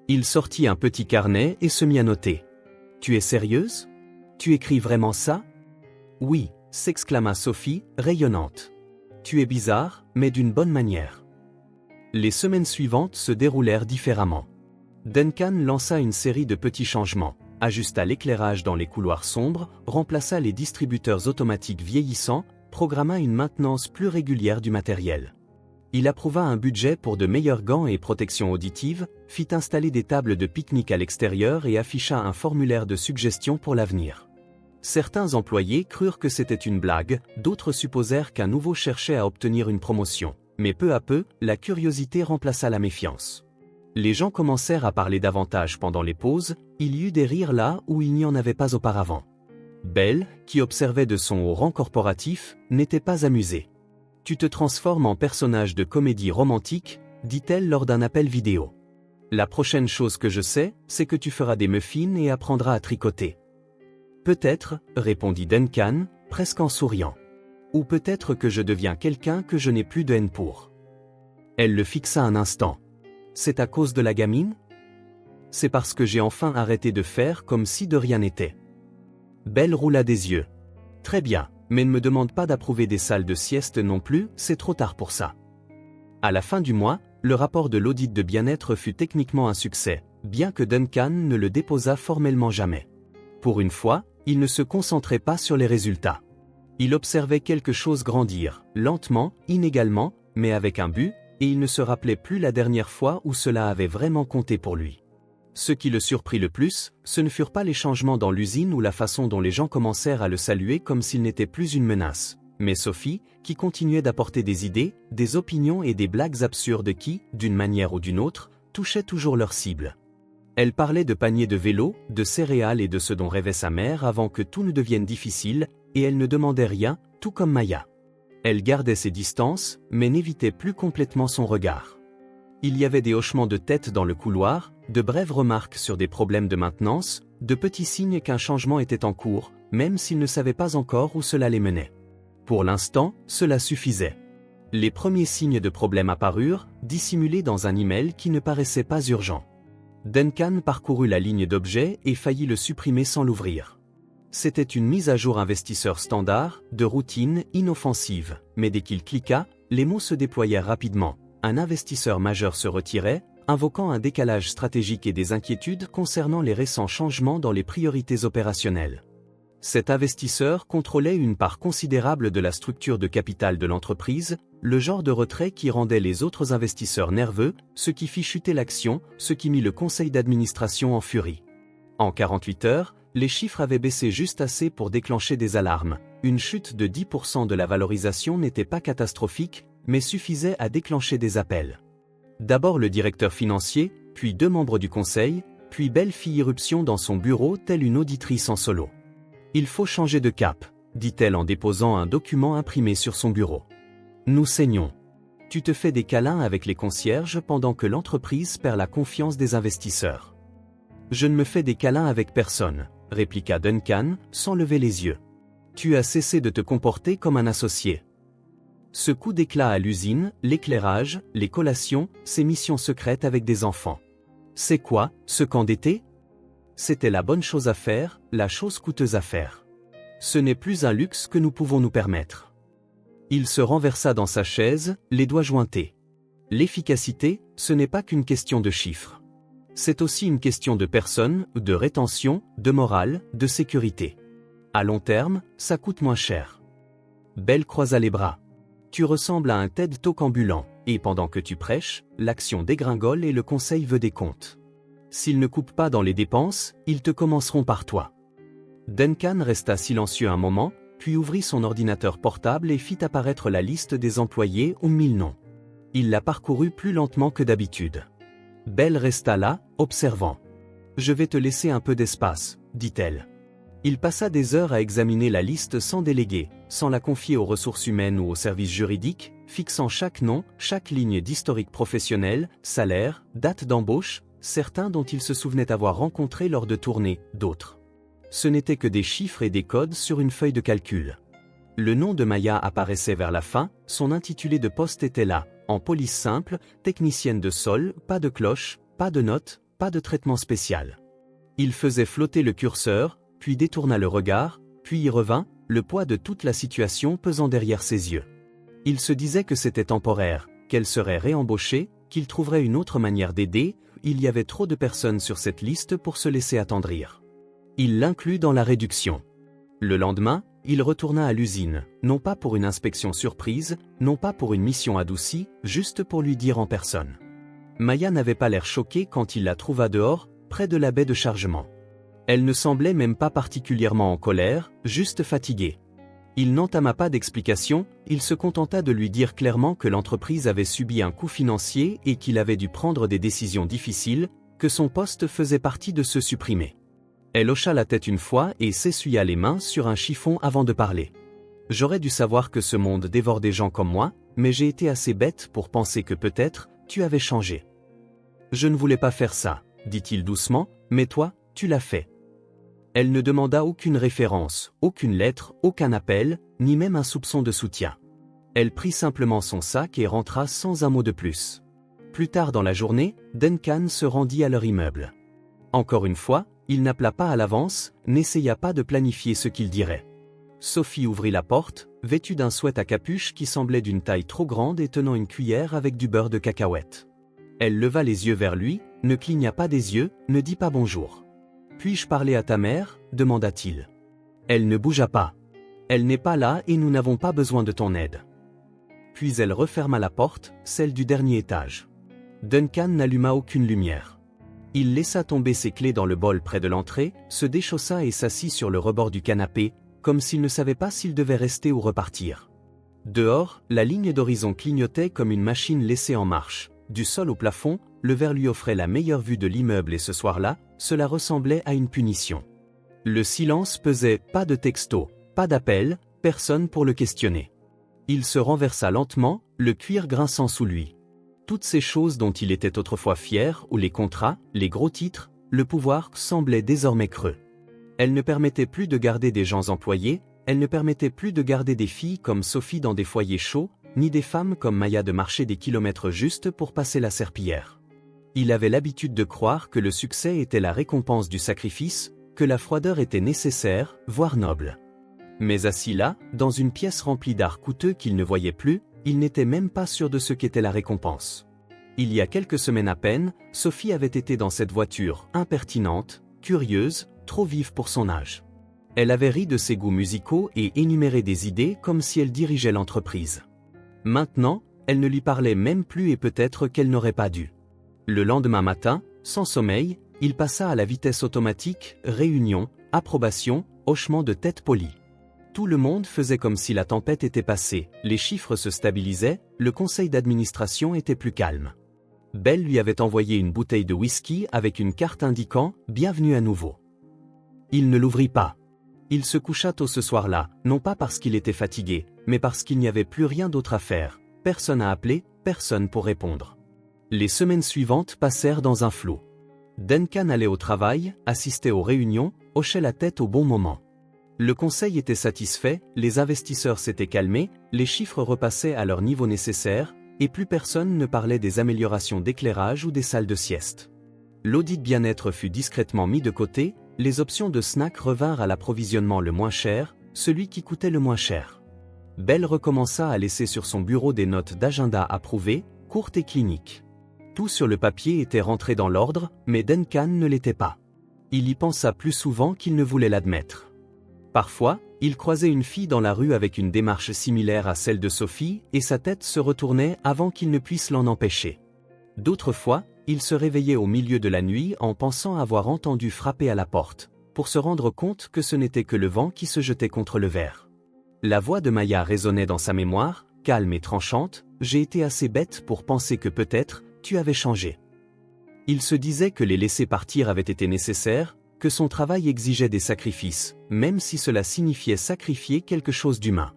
Il sortit un petit carnet et se mit à noter. « Tu es sérieuse ? Tu écris vraiment ça ? » « Oui, » s'exclama Sophie, rayonnante. « Tu es bizarre, mais d'une bonne manière. » Les semaines suivantes se déroulèrent différemment. Duncan lança une série de petits changements, ajusta l'éclairage dans les couloirs sombres, remplaça les distributeurs automatiques vieillissants, programma une maintenance plus régulière du matériel. Il approuva un budget pour de meilleurs gants et protections auditives, fit installer des tables de pique-nique à l'extérieur et afficha un formulaire de suggestions pour l'avenir. Certains employés crurent que c'était une blague, d'autres supposèrent qu'un nouveau cherchait à obtenir une promotion. Mais peu à peu, la curiosité remplaça la méfiance. Les gens commencèrent à parler davantage pendant les pauses, il y eut des rires là où il n'y en avait pas auparavant. Belle, qui observait de son haut rang corporatif, n'était pas amusée. « Tu te transformes en personnage de comédie romantique », dit-elle lors d'un appel vidéo. « La prochaine chose que je sais, c'est que tu feras des muffins et apprendras à tricoter. » « Peut-être, » répondit Duncan, presque en souriant. « Ou peut-être que je deviens quelqu'un que je n'ai plus de haine pour. » Elle le fixa un instant. « C'est à cause de la gamine ? » ?»« C'est parce que j'ai enfin arrêté de faire comme si de rien n'était. » Belle roula des yeux. « Très bien, mais ne me demande pas d'approuver des salles de sieste non plus, c'est trop tard pour ça. » À la fin du mois, le rapport de l'audit de bien-être fut techniquement un succès, bien que Duncan ne le déposât formellement jamais. Pour une fois, il ne se concentrait pas sur les résultats. Il observait quelque chose grandir, lentement, inégalement, mais avec un but, et il ne se rappelait plus la dernière fois où cela avait vraiment compté pour lui. Ce qui le surprit le plus, ce ne furent pas les changements dans l'usine ou la façon dont les gens commencèrent à le saluer comme s'il n'était plus une menace, mais Sophie, qui continuait d'apporter des idées, des opinions et des blagues absurdes qui, d'une manière ou d'une autre, touchaient toujours leur cible. Elle parlait de paniers de vélo, de céréales et de ce dont rêvait sa mère avant que tout ne devienne difficile, et elle ne demandait rien, tout comme Maya. Elle gardait ses distances, mais n'évitait plus complètement son regard. Il y avait des hochements de tête dans le couloir, de brèves remarques sur des problèmes de maintenance, de petits signes qu'un changement était en cours, même s'il ne savait pas encore où cela les menait. Pour l'instant, cela suffisait. Les premiers signes de problème apparurent, dissimulés dans un email qui ne paraissait pas urgent. Duncan parcourut la ligne d'objets et faillit le supprimer sans l'ouvrir. C'était une mise à jour investisseur standard, de routine, inoffensive, mais dès qu'il cliqua, les mots se déployèrent rapidement. Un investisseur majeur se retirait, invoquant un décalage stratégique et des inquiétudes concernant les récents changements dans les priorités opérationnelles. Cet investisseur contrôlait une part considérable de la structure de capital de l'entreprise, le genre de retrait qui rendait les autres investisseurs nerveux, ce qui fit chuter l'action, ce qui mit le conseil d'administration en furie. En 48 heures, les chiffres avaient baissé juste assez pour déclencher des alarmes. Une chute de 10% de la valorisation n'était pas catastrophique, mais suffisait à déclencher des appels. D'abord le directeur financier, puis 2 membres du conseil, puis Belle fit irruption dans son bureau telle une auditrice en solo. « Il faut changer de cap », dit-elle en déposant un document imprimé sur son bureau. « Nous saignons. Tu te fais des câlins avec les concierges pendant que l'entreprise perd la confiance des investisseurs. »« Je ne me fais des câlins avec personne », répliqua Duncan, sans lever les yeux. « Tu as cessé de te comporter comme un associé. » Ce coup d'éclat à l'usine, l'éclairage, les collations, ses missions secrètes avec des enfants. C'est quoi, ce camp d'été? C'était la bonne chose à faire, la chose coûteuse à faire. Ce n'est plus un luxe que nous pouvons nous permettre. Il se renversa dans sa chaise, les doigts jointés. L'efficacité, ce n'est pas qu'une question de chiffres. C'est aussi une question de personnes, de rétention, de morale, de sécurité. À long terme, ça coûte moins cher. Belle croisa les bras. Tu ressembles à un TED Talk ambulant, et pendant que tu prêches, l'action dégringole et le conseil veut des comptes. S'ils ne coupent pas dans les dépenses, ils te commenceront par toi. Duncan resta silencieux un moment, puis ouvrit son ordinateur portable et fit apparaître la liste des employés aux 1000 noms. Il la parcourut plus lentement que d'habitude. Belle resta là, observant. « Je vais te laisser un peu d'espace, dit-elle. » Il passa des heures à examiner la liste sans déléguer, sans la confier aux ressources humaines ou aux services juridiques, fixant chaque nom, chaque ligne d'historique professionnel, salaire, date d'embauche, certains dont il se souvenait avoir rencontré lors de tournées, d'autres. Ce n'étaient que des chiffres et des codes sur une feuille de calcul. Le nom de Maya apparaissait vers la fin, son intitulé de poste était là, en police simple, technicienne de sol, pas de cloche, pas de notes, pas de traitement spécial. Il faisait flotter le curseur, puis détourna le regard, puis y revint, le poids de toute la situation pesant derrière ses yeux. Il se disait que c'était temporaire, qu'elle serait réembauchée, qu'il trouverait une autre manière d'aider, il y avait trop de personnes sur cette liste pour se laisser attendrir. Il l'inclut dans la réduction. Le lendemain, il retourna à l'usine, non pas pour une inspection surprise, non pas pour une mission adoucie, juste pour lui dire en personne. Maya n'avait pas l'air choquée quand il la trouva dehors, près de la baie de chargement. Elle ne semblait même pas particulièrement en colère, juste fatiguée. Il n'entama pas d'explication, il se contenta de lui dire clairement que l'entreprise avait subi un coup financier et qu'il avait dû prendre des décisions difficiles, que son poste faisait partie de ceux supprimés. Elle hocha la tête une fois et s'essuya les mains sur un chiffon avant de parler. « J'aurais dû savoir que ce monde dévore des gens comme moi, mais j'ai été assez bête pour penser que peut-être, tu avais changé. »« Je ne voulais pas faire ça, » dit-il doucement, « mais toi, tu l'as fait. » Elle ne demanda aucune référence, aucune lettre, aucun appel, ni même un soupçon de soutien. Elle prit simplement son sac et rentra sans un mot de plus. Plus tard dans la journée, Duncan se rendit à leur immeuble. Encore une fois, il n'appela pas à l'avance, n'essaya pas de planifier ce qu'il dirait. Sophie ouvrit la porte, vêtue d'un sweat à capuche qui semblait d'une taille trop grande et tenant une cuillère avec du beurre de cacahuète. Elle leva les yeux vers lui, ne cligna pas des yeux, ne dit pas bonjour. « Puis-je parler à ta mère » demanda-t-il. Elle ne bougea pas. « Elle n'est pas là et nous n'avons pas besoin de ton aide. » Puis elle referma la porte, celle du dernier étage. Duncan n'alluma aucune lumière. Il laissa tomber ses clés dans le bol près de l'entrée, se déchaussa et s'assit sur le rebord du canapé, comme s'il ne savait pas s'il devait rester ou repartir. Dehors, la ligne d'horizon clignotait comme une machine laissée en marche. Du sol au plafond, le verre lui offrait la meilleure vue de l'immeuble et ce soir-là, cela ressemblait à une punition. Le silence pesait, pas de texto, pas d'appel, personne pour le questionner. Il se renversa lentement, le cuir grinçant sous lui. Toutes ces choses dont il était autrefois fier, ou les contrats, les gros titres, le pouvoir semblaient désormais creux. Elle ne permettait plus de garder des gens employés, elle ne permettait plus de garder des filles comme Sophie dans des foyers chauds, ni des femmes comme Maya de marcher des kilomètres juste pour passer la serpillière. Il avait l'habitude de croire que le succès était la récompense du sacrifice, que la froideur était nécessaire, voire noble. Mais assis là, dans une pièce remplie d'art coûteux qu'il ne voyait plus, il n'était même pas sûr de ce qu'était la récompense. Il y a quelques semaines à peine, Sophie avait été dans cette voiture, impertinente, curieuse, trop vive pour son âge. Elle avait ri de ses goûts musicaux et énuméré des idées comme si elle dirigeait l'entreprise. Maintenant, elle ne lui parlait même plus et peut-être qu'elle n'aurait pas dû. Le lendemain matin, sans sommeil, il passa à la vitesse automatique, réunion, approbation, hochement de tête poli. Tout le monde faisait comme si la tempête était passée, les chiffres se stabilisaient, le conseil d'administration était plus calme. Belle lui avait envoyé une bouteille de whisky avec une carte indiquant « Bienvenue à nouveau ». Il ne l'ouvrit pas. Il se coucha tôt ce soir-là, non pas parce qu'il était fatigué, mais parce qu'il n'y avait plus rien d'autre à faire. Personne à appeler, personne pour répondre. Les semaines suivantes passèrent dans un flou. Duncan allait au travail, assistait aux réunions, hochait la tête au bon moment. Le conseil était satisfait, les investisseurs s'étaient calmés, les chiffres repassaient à leur niveau nécessaire, et plus personne ne parlait des améliorations d'éclairage ou des salles de sieste. L'audit bien-être fut discrètement mis de côté, les options de snack revinrent à l'approvisionnement le moins cher, celui qui coûtait le moins cher. Belle recommença à laisser sur son bureau des notes d'agenda approuvées, courtes et cliniques. Tout sur le papier était rentré dans l'ordre, mais Duncan ne l'était pas. Il y pensa plus souvent qu'il ne voulait l'admettre. Parfois, il croisait une fille dans la rue avec une démarche similaire à celle de Sophie et sa tête se retournait avant qu'il ne puisse l'en empêcher. D'autres fois, il se réveillait au milieu de la nuit en pensant avoir entendu frapper à la porte, pour se rendre compte que ce n'était que le vent qui se jetait contre le verre. La voix de Maya résonnait dans sa mémoire, calme et tranchante, « J'ai été assez bête pour penser que peut-être, tu avais changé. » Il se disait que les laisser partir avait été nécessaire, que son travail exigeait des sacrifices, même si cela signifiait sacrifier quelque chose d'humain.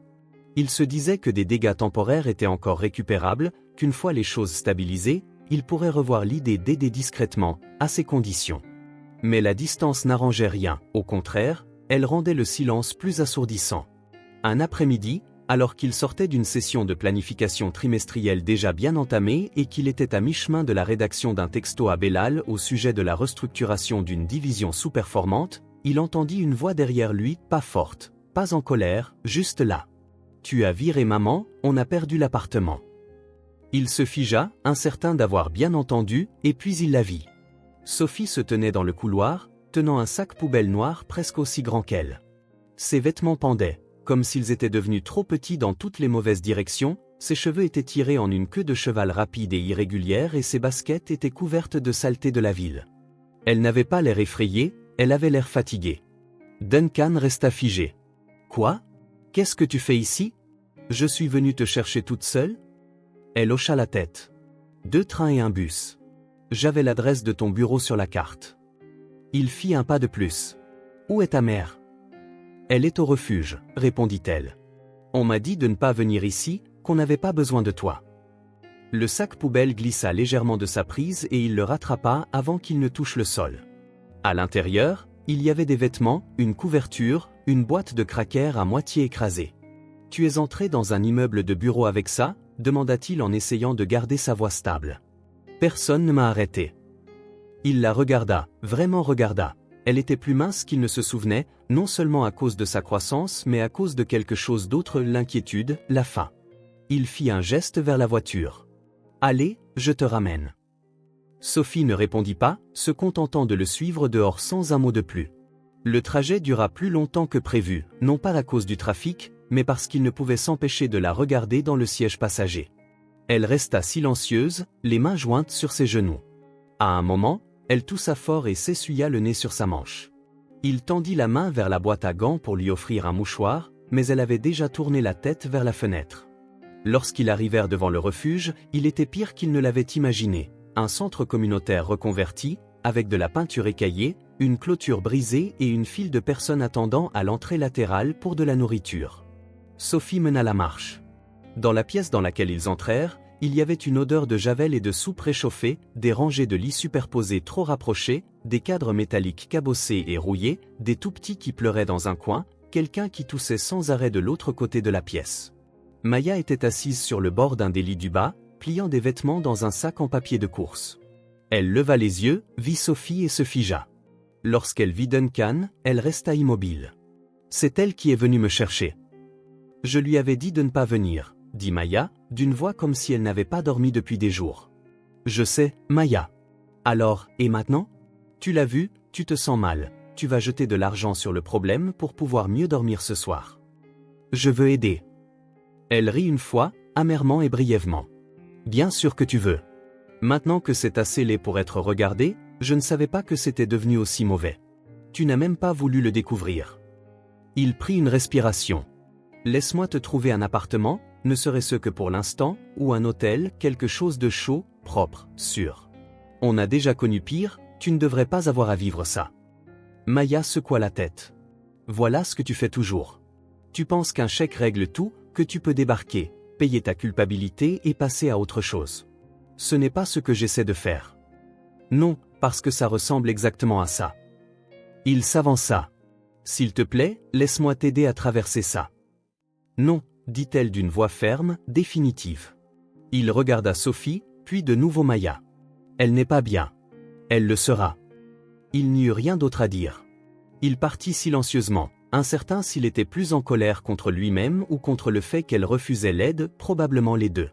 Il se disait que des dégâts temporaires étaient encore récupérables, qu'une fois les choses stabilisées, il pourrait revoir l'idée d'aider discrètement, à ces conditions. Mais la distance n'arrangeait rien, au contraire, elle rendait le silence plus assourdissant. Un après-midi, alors qu'il sortait d'une session de planification trimestrielle déjà bien entamée et qu'il était à mi-chemin de la rédaction d'un texto à Bellal au sujet de la restructuration d'une division sous-performante, il entendit une voix derrière lui, pas forte, pas en colère, juste là. « Tu as viré maman, on a perdu l'appartement. » Il se figea, incertain d'avoir bien entendu, et puis il la vit. Sophie se tenait dans le couloir, tenant un sac poubelle noir presque aussi grand qu'elle. Ses vêtements pendaient, comme s'ils étaient devenus trop petits dans toutes les mauvaises directions, ses cheveux étaient tirés en une queue de cheval rapide et irrégulière et ses baskets étaient couvertes de saleté de la ville. Elle n'avait pas l'air effrayée, elle avait l'air fatiguée. Duncan resta figé. « Quoi? Qu'est-ce que tu fais ici? Je suis venu te chercher toute seule? » Elle hocha la tête. « 2 trains et un bus. J'avais l'adresse de ton bureau sur la carte. » Il fit un pas de plus. « Où est ta mère? » « Elle est au refuge, répondit-elle. On m'a dit de ne pas venir ici, qu'on n'avait pas besoin de toi. » Le sac poubelle glissa légèrement de sa prise et il le rattrapa avant qu'il ne touche le sol. À l'intérieur, il y avait des vêtements, une couverture, une boîte de crackers à moitié écrasée. « Tu es entré dans un immeuble de bureau avec ça? » demanda-t-il en essayant de garder sa voix stable. Personne ne m'a arrêté. Il la regarda, vraiment regarda. Elle était plus mince qu'il ne se souvenait, non seulement à cause de sa croissance mais à cause de quelque chose d'autre, l'inquiétude, la faim. Il fit un geste vers la voiture. « Allez, je te ramène. » Sophie ne répondit pas, se contentant de le suivre dehors sans un mot de plus. Le trajet dura plus longtemps que prévu, non pas à cause du trafic, mais parce qu'il ne pouvait s'empêcher de la regarder dans le siège passager. Elle resta silencieuse, les mains jointes sur ses genoux. À un moment, elle toussa fort et s'essuya le nez sur sa manche. Il tendit la main vers la boîte à gants pour lui offrir un mouchoir, mais elle avait déjà tourné la tête vers la fenêtre. Lorsqu'ils arrivèrent devant le refuge, il était pire qu'il ne l'avait imaginé. Un centre communautaire reconverti, avec de la peinture écaillée, une clôture brisée et une file de personnes attendant à l'entrée latérale pour de la nourriture. Sophie mena la marche. Dans la pièce dans laquelle ils entrèrent, il y avait une odeur de javel et de soupe réchauffée, des rangées de lits superposés trop rapprochés, des cadres métalliques cabossés et rouillés, des tout-petits qui pleuraient dans un coin, quelqu'un qui toussait sans arrêt de l'autre côté de la pièce. Maya était assise sur le bord d'un des lits du bas, pliant des vêtements dans un sac en papier de course. Elle leva les yeux, vit Sophie et se figea. Lorsqu'elle vit Duncan, elle resta immobile. « C'est elle qui est venue me chercher. » « Je lui avais dit de ne pas venir, » dit Maya, d'une voix comme si elle n'avait pas dormi depuis des jours. « Je sais, Maya. Alors, et maintenant? Tu l'as vu, tu te sens mal, tu vas jeter de l'argent sur le problème pour pouvoir mieux dormir ce soir. Je veux aider. » Elle rit une fois, amèrement et brièvement. « Bien sûr que tu veux. Maintenant que c'est assez laid pour être regardé, je ne savais pas que c'était devenu aussi mauvais. Tu n'as même pas voulu le découvrir. » Il prit une respiration. « Laisse-moi te trouver un appartement, ne serait-ce que pour l'instant, ou un hôtel, quelque chose de chaud, propre, sûr. On a déjà connu pire, tu ne devrais pas avoir à vivre ça. » Maya secoua la tête. « Voilà ce que tu fais toujours. Tu penses qu'un chèque règle tout, que tu peux débarquer, payer ta culpabilité et passer à autre chose. Ce n'est pas ce que j'essaie de faire. » Non, parce que ça ressemble exactement à ça. Il s'avança. S'il te plaît, laisse-moi t'aider à traverser ça. Non, dit-elle d'une voix ferme, définitive. Il regarda Sophie, puis de nouveau Maya. Elle n'est pas bien. Elle le sera. Il n'y eut rien d'autre à dire. Il partit silencieusement, incertain s'il était plus en colère contre lui-même ou contre le fait qu'elle refusait l'aide, probablement les deux.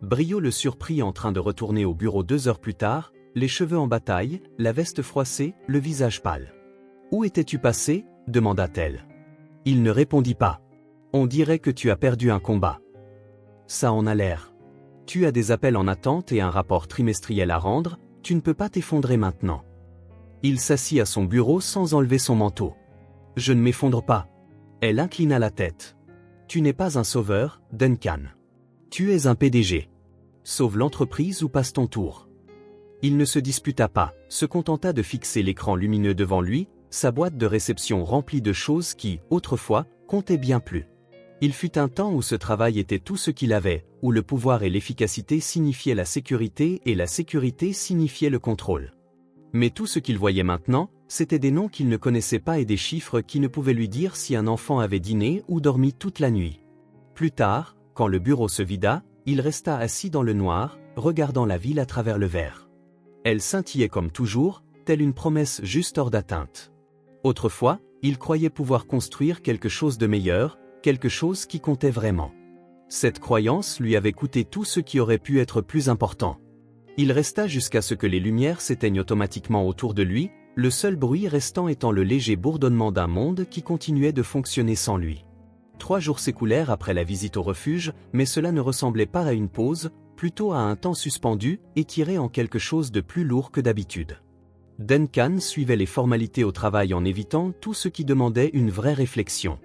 Brio le surprit en train de retourner au bureau 2 heures plus tard, les cheveux en bataille, la veste froissée, le visage pâle. « Où étais-tu passé » demanda-t-elle. Il ne répondit pas. « On dirait que tu as perdu un combat. »« Ça en a l'air. Tu as des appels en attente et un rapport trimestriel à rendre, tu ne peux pas t'effondrer maintenant. » Il s'assit à son bureau sans enlever son manteau. « Je ne m'effondre pas. » Elle inclina la tête. « Tu n'es pas un sauveur, Duncan. Tu es un PDG. Sauve l'entreprise ou passe ton tour. » Il ne se disputa pas, se contenta de fixer l'écran lumineux devant lui, sa boîte de réception remplie de choses qui, autrefois, comptaient bien plus. Il fut un temps où ce travail était tout ce qu'il avait, où le pouvoir et l'efficacité signifiaient la sécurité et la sécurité signifiait le contrôle. Mais tout ce qu'il voyait maintenant, c'était des noms qu'il ne connaissait pas et des chiffres qui ne pouvaient lui dire si un enfant avait dîné ou dormi toute la nuit. Plus tard, quand le bureau se vida, il resta assis dans le noir, regardant la ville à travers le verre. Elle scintillait comme toujours, telle une promesse juste hors d'atteinte. Autrefois, il croyait pouvoir construire quelque chose de meilleur, quelque chose qui comptait vraiment. Cette croyance lui avait coûté tout ce qui aurait pu être plus important. Il resta jusqu'à ce que les lumières s'éteignent automatiquement autour de lui, le seul bruit restant étant le léger bourdonnement d'un monde qui continuait de fonctionner sans lui. 3 jours s'écoulèrent après la visite au refuge, mais cela ne ressemblait pas à une pause, plutôt à un temps suspendu, étiré en quelque chose de plus lourd que d'habitude. Duncan suivait les formalités au travail en évitant tout ce qui demandait une vraie réflexion.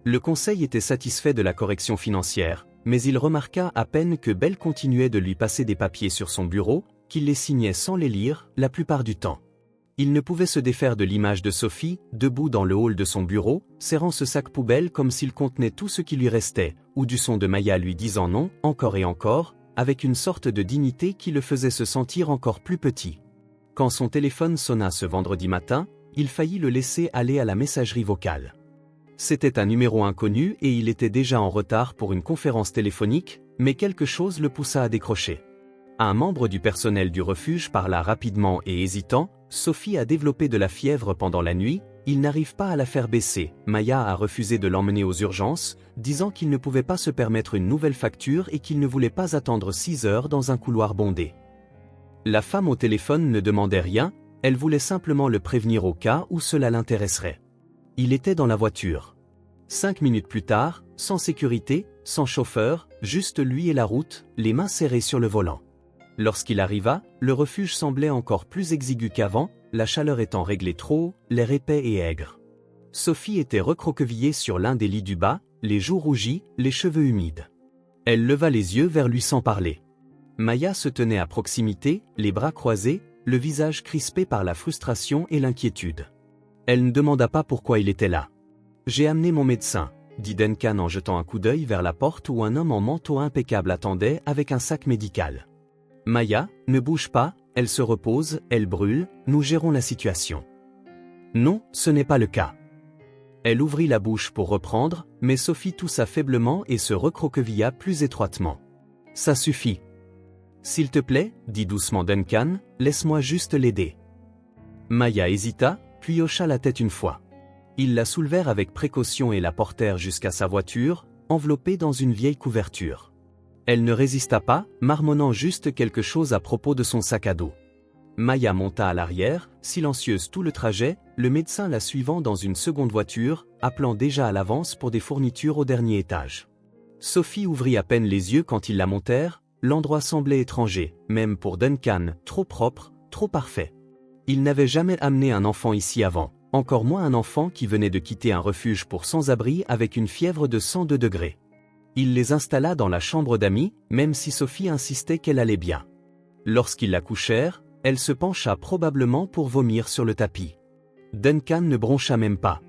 Le conseil était satisfait de la correction financière, mais il remarqua à peine que Belle continuait de lui passer des papiers sur son bureau, qu'il les signait sans les lire, la plupart du temps. Il ne pouvait se défaire de l'image de Sophie, debout dans le hall de son bureau, serrant ce sac poubelle comme s'il contenait tout ce qui lui restait, ou du son de Maya lui disant non, encore et encore, avec une sorte de dignité qui le faisait se sentir encore plus petit. Quand son téléphone sonna ce vendredi matin, il faillit le laisser aller à la messagerie vocale. C'était un numéro inconnu et il était déjà en retard pour une conférence téléphonique, mais quelque chose le poussa à décrocher. Un membre du personnel du refuge parla rapidement et hésitant. Sophie a développé de la fièvre pendant la nuit, il n'arrive pas à la faire baisser. Maya a refusé de l'emmener aux urgences, disant qu'il ne pouvait pas se permettre une nouvelle facture et qu'il ne voulait pas attendre 6 heures dans un couloir bondé. La femme au téléphone ne demandait rien, elle voulait simplement le prévenir au cas où cela l'intéresserait. Il était dans la voiture. 5 minutes plus tard, sans sécurité, sans chauffeur, juste lui et la route, les mains serrées sur le volant. Lorsqu'il arriva, le refuge semblait encore plus exigu qu'avant, la chaleur étant réglée trop haut, l'air épais et aigre. Sophie était recroquevillée sur l'un des lits du bas, les joues rougies, les cheveux humides. Elle leva les yeux vers lui sans parler. Maya se tenait à proximité, les bras croisés, le visage crispé par la frustration et l'inquiétude. Elle ne demanda pas pourquoi il était là. « J'ai amené mon médecin », dit Duncan en jetant un coup d'œil vers la porte où un homme en manteau impeccable attendait avec un sac médical. « Maya, ne bouge pas, elle se repose, elle brûle, nous gérons la situation. » Non, ce n'est pas le cas. Elle ouvrit la bouche pour reprendre, mais Sophie toussa faiblement et se recroquevilla plus étroitement. « Ça suffit. »« S'il te plaît, dit doucement Duncan, laisse-moi juste l'aider. » Maya hésita, puis hocha la tête une fois. Ils la soulevèrent avec précaution et la portèrent jusqu'à sa voiture, enveloppée dans une vieille couverture. Elle ne résista pas, marmonnant juste quelque chose à propos de son sac à dos. Maya monta à l'arrière, silencieuse tout le trajet, le médecin la suivant dans une seconde voiture, appelant déjà à l'avance pour des fournitures au dernier étage. Sophie ouvrit à peine les yeux quand ils la montèrent, l'endroit semblait étranger, même pour Duncan, trop propre, trop parfait. Il n'avait jamais amené un enfant ici avant, encore moins un enfant qui venait de quitter un refuge pour sans-abri avec une fièvre de 102 degrés. Il les installa dans la chambre d'amis, même si Sophie insistait qu'elle allait bien. Lorsqu'ils la couchèrent, elle se pencha probablement pour vomir sur le tapis. Duncan ne broncha même pas.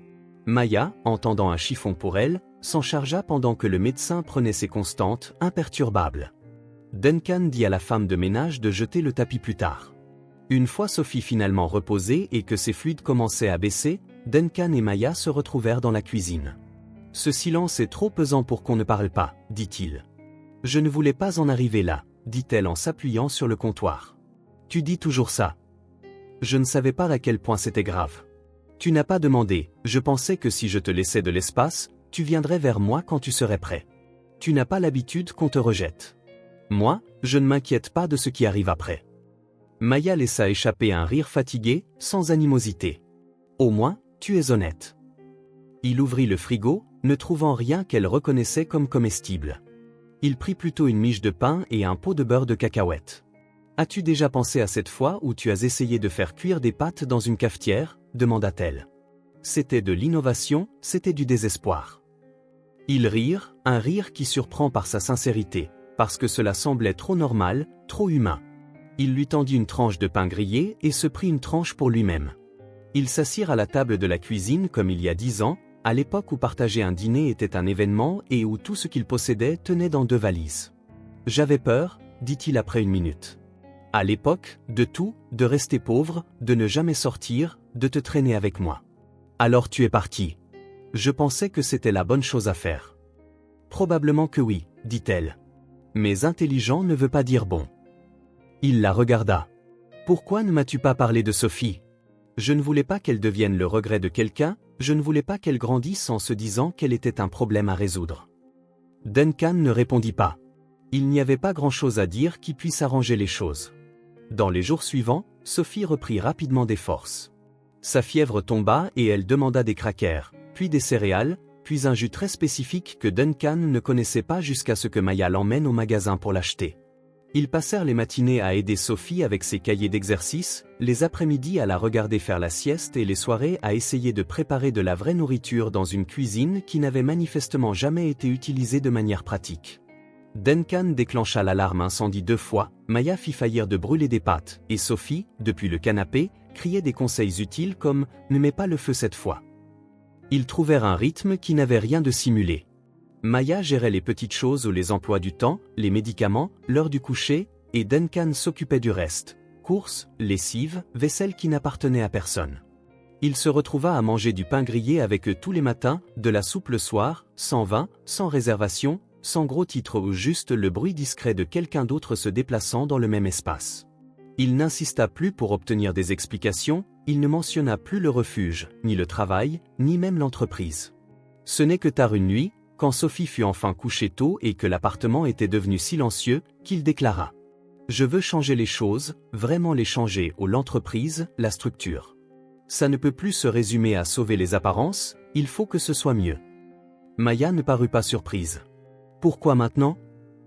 Maya, entendant un chiffon pour elle, s'en chargea pendant que le médecin prenait ses constantes, imperturbables. Duncan dit à la femme de ménage de jeter le tapis plus tard. Une fois Sophie finalement reposée et que ses fluides commençaient à baisser, Duncan et Maya se retrouvèrent dans la cuisine. « Ce silence est trop pesant pour qu'on ne parle pas, dit-il. »« Je ne voulais pas en arriver là, dit-elle en s'appuyant sur le comptoir. »« Tu dis toujours ça. »« Je ne savais pas à quel point c'était grave. »« Tu n'as pas demandé, je pensais que si je te laissais de l'espace, tu viendrais vers moi quand tu serais prêt. Tu n'as pas l'habitude qu'on te rejette. Moi, je ne m'inquiète pas de ce qui arrive après. » Maya laissa échapper un rire fatigué, sans animosité. « Au moins, tu es honnête. » Il ouvrit le frigo, ne trouvant rien qu'elle reconnaissait comme comestible. Il prit plutôt une miche de pain et un pot de beurre de cacahuète. « As-tu déjà pensé à cette fois où tu as essayé de faire cuire des pâtes dans une cafetière ?» demanda-t-elle. C'était de l'innovation, c'était du désespoir. Ils rirent, un rire qui surprend par sa sincérité, parce que cela semblait trop normal, trop humain. Il lui tendit une tranche de pain grillé et se prit une tranche pour lui-même. Ils s'assirent à la table de la cuisine comme il y a 10 ans, à l'époque où partager un dîner était un événement et où tout ce qu'il possédait tenait dans 2 valises. « J'avais peur, dit-il après une minute. À l'époque, de tout, de rester pauvre, de ne jamais sortir, de te traîner avec moi. Alors tu es parti. Je pensais que c'était la bonne chose à faire. » Probablement que oui, dit-elle. Mais intelligent ne veut pas dire bon. Il la regarda. « Pourquoi ne m'as-tu pas parlé de Sophie ? Je ne voulais pas qu'elle devienne le regret de quelqu'un, je ne voulais pas qu'elle grandisse en se disant qu'elle était un problème à résoudre. » Duncan ne répondit pas. Il n'y avait pas grand-chose à dire qui puisse arranger les choses. Dans les jours suivants, Sophie reprit rapidement des forces. Sa fièvre tomba et elle demanda des crackers, puis des céréales, puis un jus très spécifique que Duncan ne connaissait pas jusqu'à ce que Maya l'emmène au magasin pour l'acheter. Ils passèrent les matinées à aider Sophie avec ses cahiers d'exercice, les après-midi à la regarder faire la sieste et les soirées à essayer de préparer de la vraie nourriture dans une cuisine qui n'avait manifestement jamais été utilisée de manière pratique. Duncan déclencha l'alarme incendie 2 fois, Maya fit faillir de brûler des pâtes, et Sophie, depuis le canapé, criait des conseils utiles comme « Ne mets pas le feu cette fois ». Ils trouvèrent un rythme qui n'avait rien de simulé. Maya gérait les petites choses ou les emplois du temps, les médicaments, l'heure du coucher, et Duncan s'occupait du reste. Courses, lessive, vaisselle qui n'appartenait à personne. Il se retrouva à manger du pain grillé avec eux tous les matins, de la soupe le soir, sans vin, sans réservation, sans gros titre ou juste le bruit discret de quelqu'un d'autre se déplaçant dans le même espace. Il n'insista plus pour obtenir des explications, il ne mentionna plus le refuge, ni le travail, ni même l'entreprise. Ce n'est que tard une nuit, quand Sophie fut enfin couchée tôt et que l'appartement était devenu silencieux, qu'il déclara « Je veux changer les choses, vraiment les changer ou l'entreprise, la structure. Ça ne peut plus se résumer à sauver les apparences, il faut que ce soit mieux. » Maya ne parut pas surprise. « Pourquoi maintenant ? »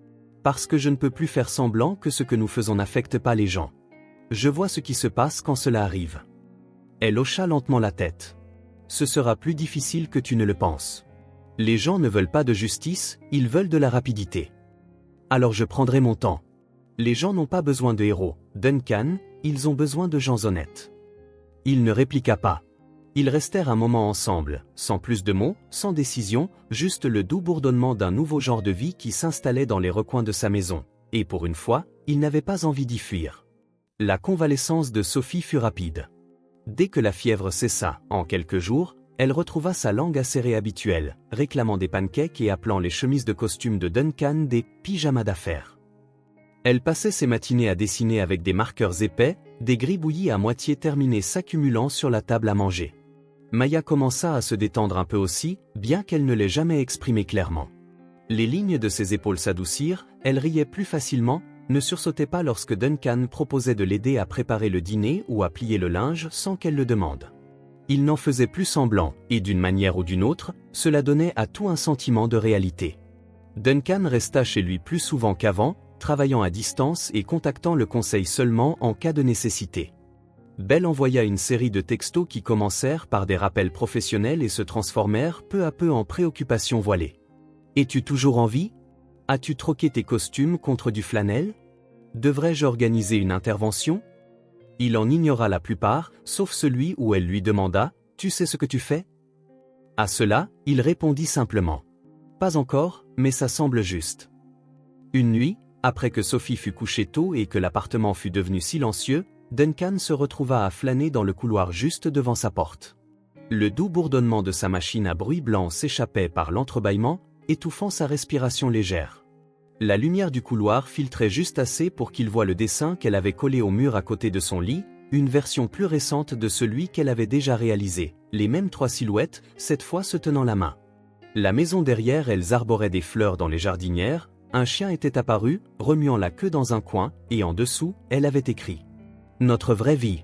« Parce que je ne peux plus faire semblant que ce que nous faisons n'affecte pas les gens. Je vois ce qui se passe quand cela arrive. » Elle hocha lentement la tête. « Ce sera plus difficile que tu ne le penses. Les gens ne veulent pas de justice, ils veulent de la rapidité. Alors je prendrai mon temps. Les gens n'ont pas besoin de héros, Duncan, ils ont besoin de gens honnêtes. » Il ne répliqua pas. Ils restèrent un moment ensemble, sans plus de mots, sans décision, juste le doux bourdonnement d'un nouveau genre de vie qui s'installait dans les recoins de sa maison, et pour une fois, il n'avait pas envie d'y fuir. La convalescence de Sophie fut rapide. Dès que la fièvre cessa, en quelques jours, elle retrouva sa langue acérée habituelle, réclamant des pancakes et appelant les chemises de costume de Duncan des « pyjamas d'affaires ». Elle passait ses matinées à dessiner avec des marqueurs épais, des gribouillis à moitié terminés s'accumulant sur la table à manger. Maya commença à se détendre un peu aussi, bien qu'elle ne l'ait jamais exprimé clairement. Les lignes de ses épaules s'adoucirent, elle riait plus facilement, ne sursautait pas lorsque Duncan proposait de l'aider à préparer le dîner ou à plier le linge sans qu'elle le demande. Il n'en faisait plus semblant, et d'une manière ou d'une autre, cela donnait à tout un sentiment de réalité. Duncan resta chez lui plus souvent qu'avant, travaillant à distance et contactant le conseil seulement en cas de nécessité. Belle envoya une série de textos qui commencèrent par des rappels professionnels et se transformèrent peu à peu en préoccupations voilées. « Es-tu toujours en vie ? As-tu troqué tes costumes contre du flanelle ? Devrais-je organiser une intervention ? » Il en ignora la plupart, sauf celui où elle lui demanda « Tu sais ce que tu fais ?» À cela, il répondit simplement « Pas encore, mais ça semble juste. » Une nuit, après que Sophie fut couchée tôt et que l'appartement fut devenu silencieux, Duncan se retrouva à flâner dans le couloir juste devant sa porte. Le doux bourdonnement de sa machine à bruit blanc s'échappait par l'entrebâillement, étouffant sa respiration légère. La lumière du couloir filtrait juste assez pour qu'il voie le dessin qu'elle avait collé au mur à côté de son lit, une version plus récente de celui qu'elle avait déjà réalisé, les mêmes 3 silhouettes, cette fois se tenant la main. La maison derrière, elles arboraient des fleurs dans les jardinières, un chien était apparu, remuant la queue dans un coin, et en dessous, elle avait écrit « Notre vraie vie ».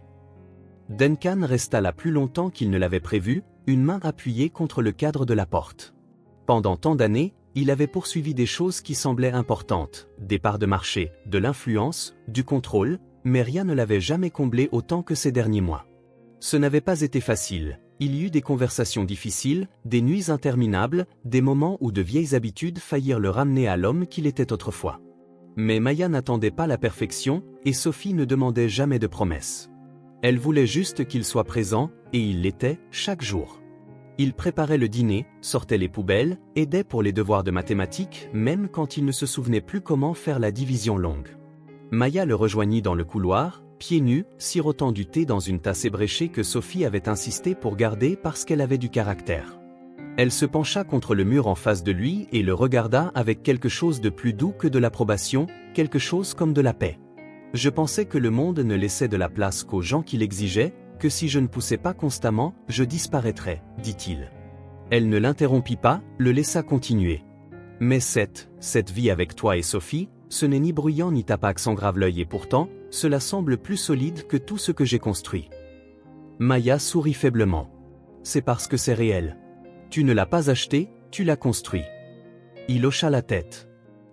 Duncan resta là plus longtemps qu'il ne l'avait prévu, une main appuyée contre le cadre de la porte. Pendant tant d'années, il avait poursuivi des choses qui semblaient importantes, des parts de marché, de l'influence, du contrôle, mais rien ne l'avait jamais comblé autant que ces derniers mois. Ce n'avait pas été facile, il y eut des conversations difficiles, des nuits interminables, des moments où de vieilles habitudes faillirent le ramener à l'homme qu'il était autrefois. Mais Maya n'attendait pas la perfection, et Sophie ne demandait jamais de promesses. Elle voulait juste qu'il soit présent, et il l'était, chaque jour. Il préparait le dîner, sortait les poubelles, aidait pour les devoirs de mathématiques, même quand il ne se souvenait plus comment faire la division longue. Maya le rejoignit dans le couloir, pieds nus, sirotant du thé dans une tasse ébréchée que Sophie avait insisté pour garder parce qu'elle avait du caractère. Elle se pencha contre le mur en face de lui et le regarda avec quelque chose de plus doux que de l'approbation, quelque chose comme de la paix. Je pensais que le monde ne laissait de la place qu'aux gens qui l'exigeaient, que si je ne poussais pas constamment, je disparaîtrais, dit-il. Elle ne l'interrompit pas, le laissa continuer. Mais cette vie avec toi et Sophie, ce n'est ni bruyant ni tapac sans grave l'œil et pourtant, cela semble plus solide que tout ce que j'ai construit. Maya sourit faiblement. C'est parce que c'est réel. Tu ne l'as pas acheté, tu l'as construit. Il hocha la tête.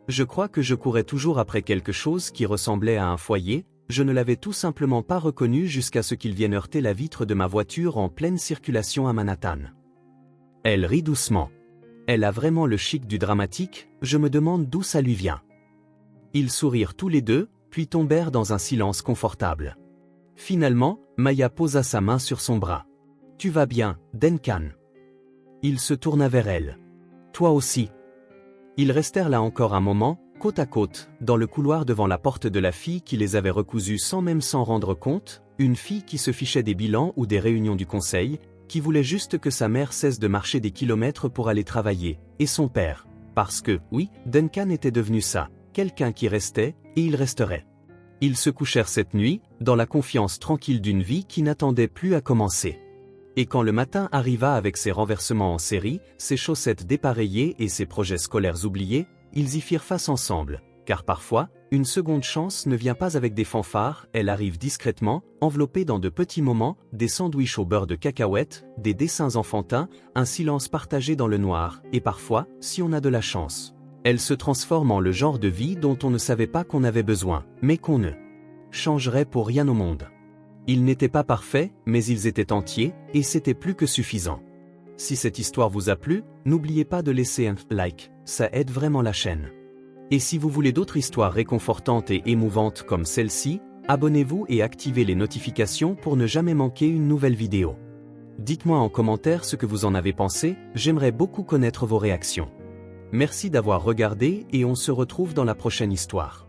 Je crois que je courais toujours après quelque chose qui ressemblait à un foyer, je ne l'avais tout simplement pas reconnu jusqu'à ce qu'il vienne heurter la vitre de ma voiture en pleine circulation à Manhattan. Elle rit doucement. Elle a vraiment le chic du dramatique, je me demande d'où ça lui vient. Ils sourirent tous les deux, puis tombèrent dans un silence confortable. Finalement, Maya posa sa main sur son bras. « Tu vas bien, Duncan ?» Il se tourna vers elle. « Toi aussi ?» Ils restèrent là encore un moment, côte à côte, dans le couloir devant la porte de la fille qui les avait recousus sans même s'en rendre compte, une fille qui se fichait des bilans ou des réunions du conseil, qui voulait juste que sa mère cesse de marcher des kilomètres pour aller travailler, et son père, parce que, oui, Duncan était devenu ça, quelqu'un qui restait, et il resterait. Ils se couchèrent cette nuit, dans la confiance tranquille d'une vie qui n'attendait plus à commencer. Et quand le matin arriva avec ses renversements en série, ses chaussettes dépareillées et ses projets scolaires oubliés, ils y firent face ensemble, car parfois, une seconde chance ne vient pas avec des fanfares, elle arrive discrètement, enveloppée dans de petits moments, des sandwichs au beurre de cacahuètes, des dessins enfantins, un silence partagé dans le noir, et parfois, si on a de la chance, elle se transforme en le genre de vie dont on ne savait pas qu'on avait besoin, mais qu'on ne changerait pour rien au monde. Ils n'étaient pas parfaits, mais ils étaient entiers, et c'était plus que suffisant. Si cette histoire vous a plu, n'oubliez pas de laisser un like, ça aide vraiment la chaîne. Et si vous voulez d'autres histoires réconfortantes et émouvantes comme celle-ci, abonnez-vous et activez les notifications pour ne jamais manquer une nouvelle vidéo. Dites-moi en commentaire ce que vous en avez pensé, j'aimerais beaucoup connaître vos réactions. Merci d'avoir regardé et on se retrouve dans la prochaine histoire.